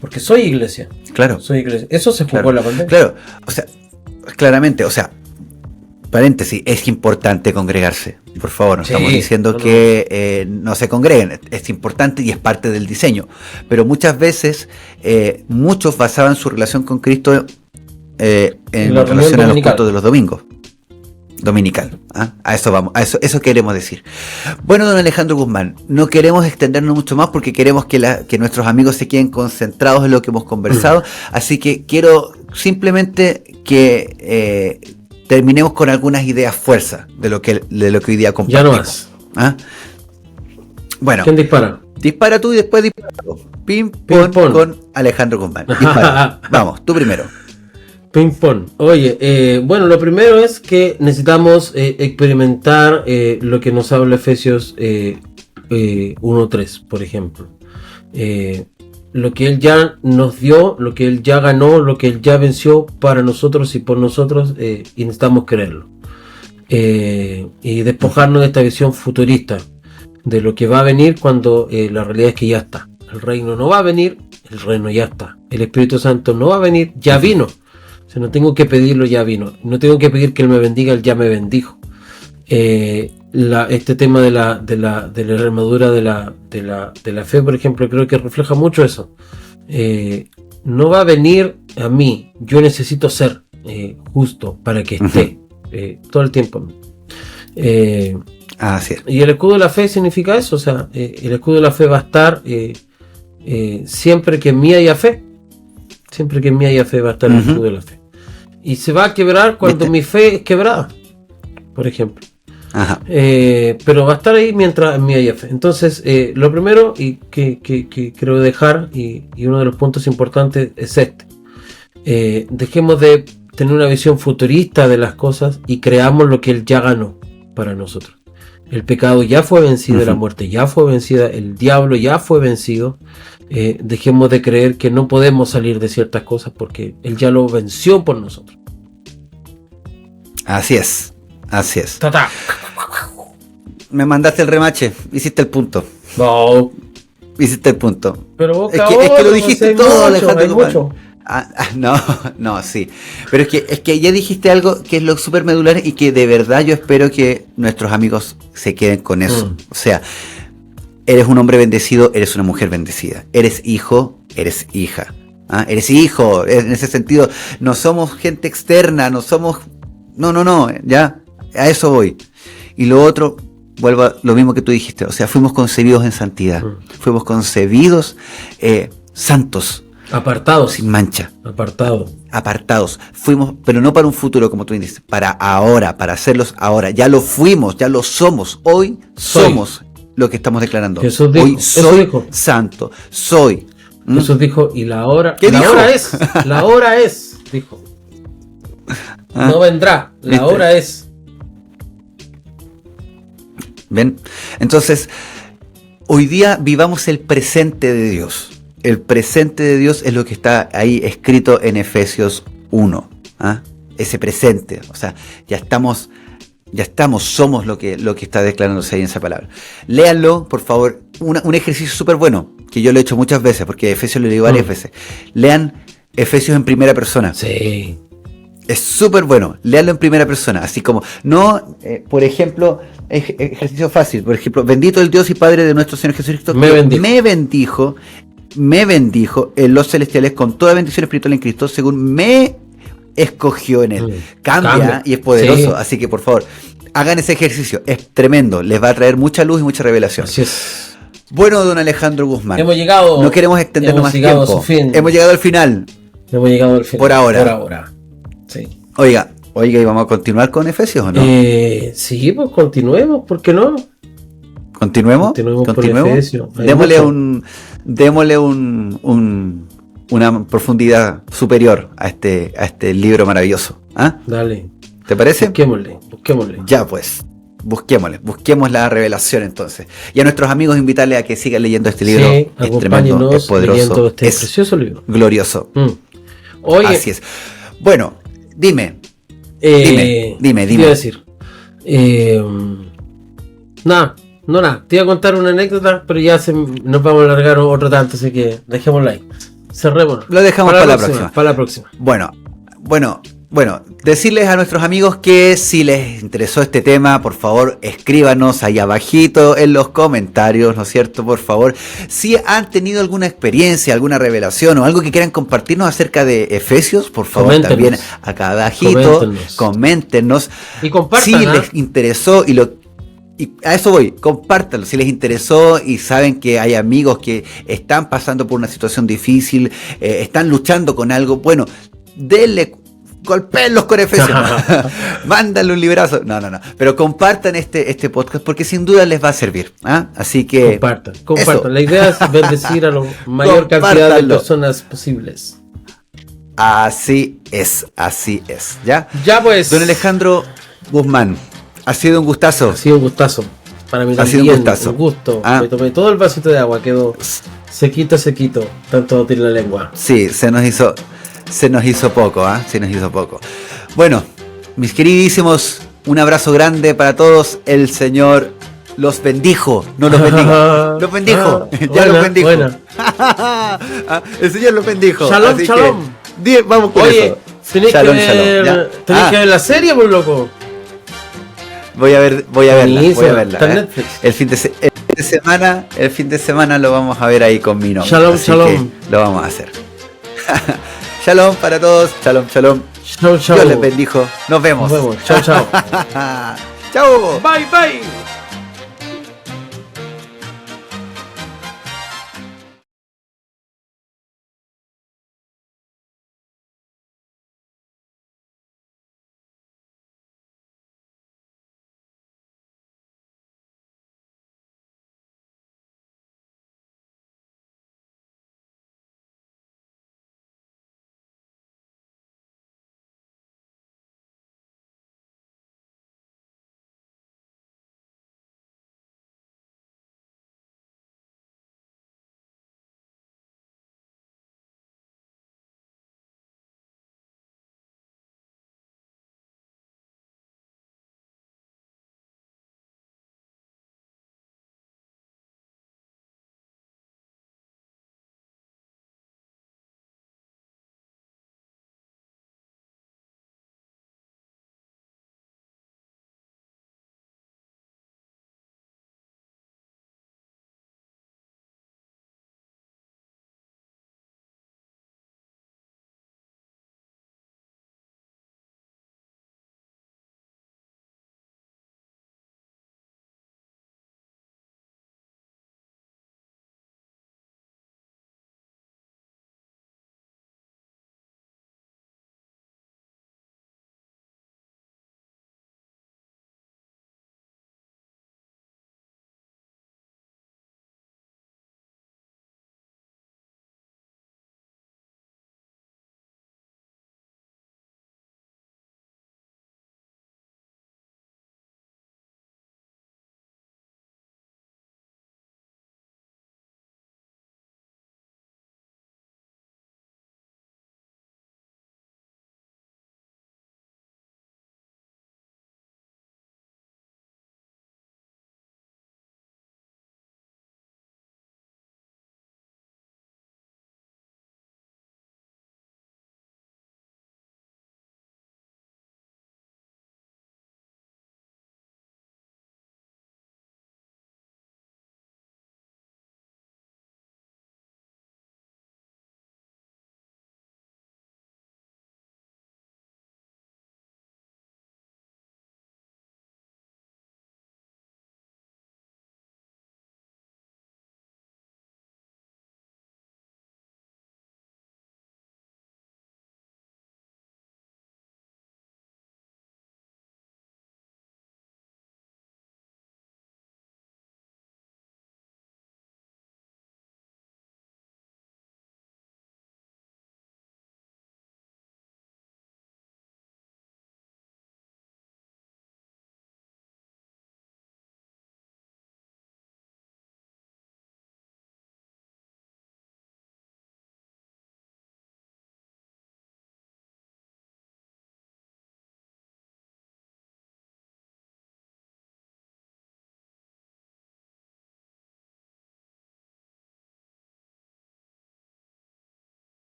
porque soy iglesia. Claro. Soy iglesia. Eso se jugó en la pandemia. Claro, o sea, claramente, o sea, paréntesis, es importante congregarse. Por favor, no estamos diciendo que no se congreguen, es importante y es parte del diseño. Pero muchas veces, muchos basaban su relación con Cristo en relación a los cultos de los domingos. Dominical. ¿Ah? A eso vamos, eso queremos decir. Bueno, don Alejandro Guzmán, no queremos extendernos mucho más porque queremos que nuestros amigos se queden concentrados en lo que hemos conversado, así que quiero simplemente que terminemos con algunas ideas fuerza de lo que hoy día compartimos. Ya no más. ¿Ah? Bueno. ¿Quién dispara? Dispara tú y después dispara tú. Ping pong con Alejandro Guzmán. Dispara. Vamos, tú primero. Ping pong. Oye, bueno, lo primero es que necesitamos experimentar lo que nos habla Efesios 1:3, por ejemplo. Lo que Él ya nos dio, lo que Él ya ganó, lo que Él ya venció para nosotros y por nosotros, y necesitamos creerlo. Y despojarnos de esta visión futurista de lo que va a venir, cuando la realidad es que ya está. El reino no va a venir, el reino ya está. El Espíritu Santo no va a venir, ya vino. O sea, no tengo que pedirlo, ya vino. No tengo que pedir que Él me bendiga, Él ya me bendijo. Este tema de la armadura de la fe, por ejemplo, creo que refleja mucho eso. No va a venir a mí, yo necesito ser justo para que esté todo el tiempo. Así es. Y el escudo de la fe significa eso, o sea, el escudo de la fe va a estar siempre que en mí haya fe. Siempre que en mí haya fe va a estar el escudo de la fe. Y se va a quebrar cuando mi fe es quebrada, por ejemplo. Ajá. Pero va a estar ahí mientras en mí haya fe. Entonces, lo primero y que quiero dejar, y uno de los puntos importantes es este. Dejemos de tener una visión futurista de las cosas y creamos lo que Él ya ganó para nosotros. El pecado ya fue vencido, la muerte ya fue vencida, el diablo ya fue vencido. Dejemos de creer que no podemos salir de ciertas cosas porque Él ya lo venció por nosotros. Así es, así es. ¡Tata! Me mandaste el remache, hiciste el punto. No. Hiciste el punto. Pero vos, es que lo dijiste todo, Alejandro. Mucho. No, sí. Pero es que ya dijiste algo que es lo súper medular y que de verdad yo espero que nuestros amigos se queden con eso. O sea, eres un hombre bendecido, eres una mujer bendecida. Eres hijo, eres hija. Eres hijo, en ese sentido. No somos gente externa, no somos... No, ya, a eso voy. Y lo otro, vuelvo a lo mismo que tú dijiste, o sea, fuimos concebidos en santidad. Fuimos concebidos santos. Apartados. Sin mancha. Apartados. Fuimos, pero no para un futuro, como tú dices, para ahora, para hacerlos ahora. Ya lo fuimos, ya lo somos. Hoy somos lo que estamos declarando. Jesús dijo, hoy soy santo. Soy. Jesús dijo, y la hora. ¿Qué dijo? La hora es, dijo. No vendrá, la ¿viste? hora es. ¿Ven? Entonces, hoy día vivamos el presente de Dios. El presente de Dios es lo que está ahí escrito en Efesios 1. Ese presente. O sea, ya estamos, somos lo que está declarándose ahí en esa palabra. Léanlo, por favor. Un ejercicio súper bueno, que yo lo he hecho muchas veces, porque Efesios lo leí varias veces. Lean Efesios en primera persona. Sí. Es súper bueno, léalo en primera persona, así como, no, por ejemplo, ejercicio fácil, por ejemplo, bendito el Dios y Padre de nuestro Señor Jesucristo, me bendijo en los celestiales con toda bendición espiritual en Cristo, según me escogió en Él. Cambia y es poderoso, sí. Así que por favor, hagan ese ejercicio, es tremendo, les va a traer mucha luz y mucha revelación. Así es. Bueno, don Alejandro Guzmán, hemos llegado, no queremos extendernos más tiempo, hemos llegado al final. Hemos llegado al final. Por ahora. Sí. Oiga, ¿y vamos a continuar con Efesios o no? Sí, pues continuemos, ¿por qué no? ¿Continuemos? Con Efesios. Démosle una profundidad superior a este libro maravilloso. Dale. ¿Te parece? Busquémosle. Ya pues, busquemos la revelación entonces. Y a nuestros amigos invitarles a que sigan leyendo este libro. Sí, es tremendo, es poderoso, este precioso libro. Glorioso. Oye, así es. Bueno, dime. Te iba a decir. Nada. Te iba a contar una anécdota, pero ya nos vamos a alargar otro tanto, así que dejémoslo ahí. Cerrémoslo. Lo dejamos para la próxima. Para la próxima. Bueno, decirles a nuestros amigos que si les interesó este tema, por favor, escríbanos ahí abajito en los comentarios, ¿no es cierto? Por favor, si han tenido alguna experiencia, alguna revelación o algo que quieran compartirnos acerca de Efesios, por favor, también acá abajito, coméntenos. Y compartan, si les interesó y a eso voy, compártanlo, si les interesó y saben que hay amigos que están pasando por una situación difícil, están luchando con algo, bueno, golpeenlos con Efesios, mándale un librazo, no, pero compartan este podcast porque sin duda les va a servir, así que compartan, la idea es bendecir a la mayor cantidad de personas posibles. Así es, ¿ya? Ya pues. Don Alejandro Guzmán, ha sido un gustazo. Para mí también. Ha sido un gustazo. Un gusto. Me tomé todo el vasito de agua, quedó sequito, tanto tiene la lengua. Sí, se nos hizo poco, Se nos hizo poco. Bueno, mis queridísimos, un abrazo grande para todos. El Señor los bendijo, no los bendiga. Los bendijo, los bendijo. El Señor los bendijo. Shalom. Vamos con eso. Tenés que ver la serie, por loco. Voy a verla. Está en Netflix. El fin de semana lo vamos a ver ahí con mi nombre. Shalom. Lo vamos a hacer. Shalom para todos. Shalom. Chau. Dios les bendijo. Nos vemos. Chau. Chau. Bye.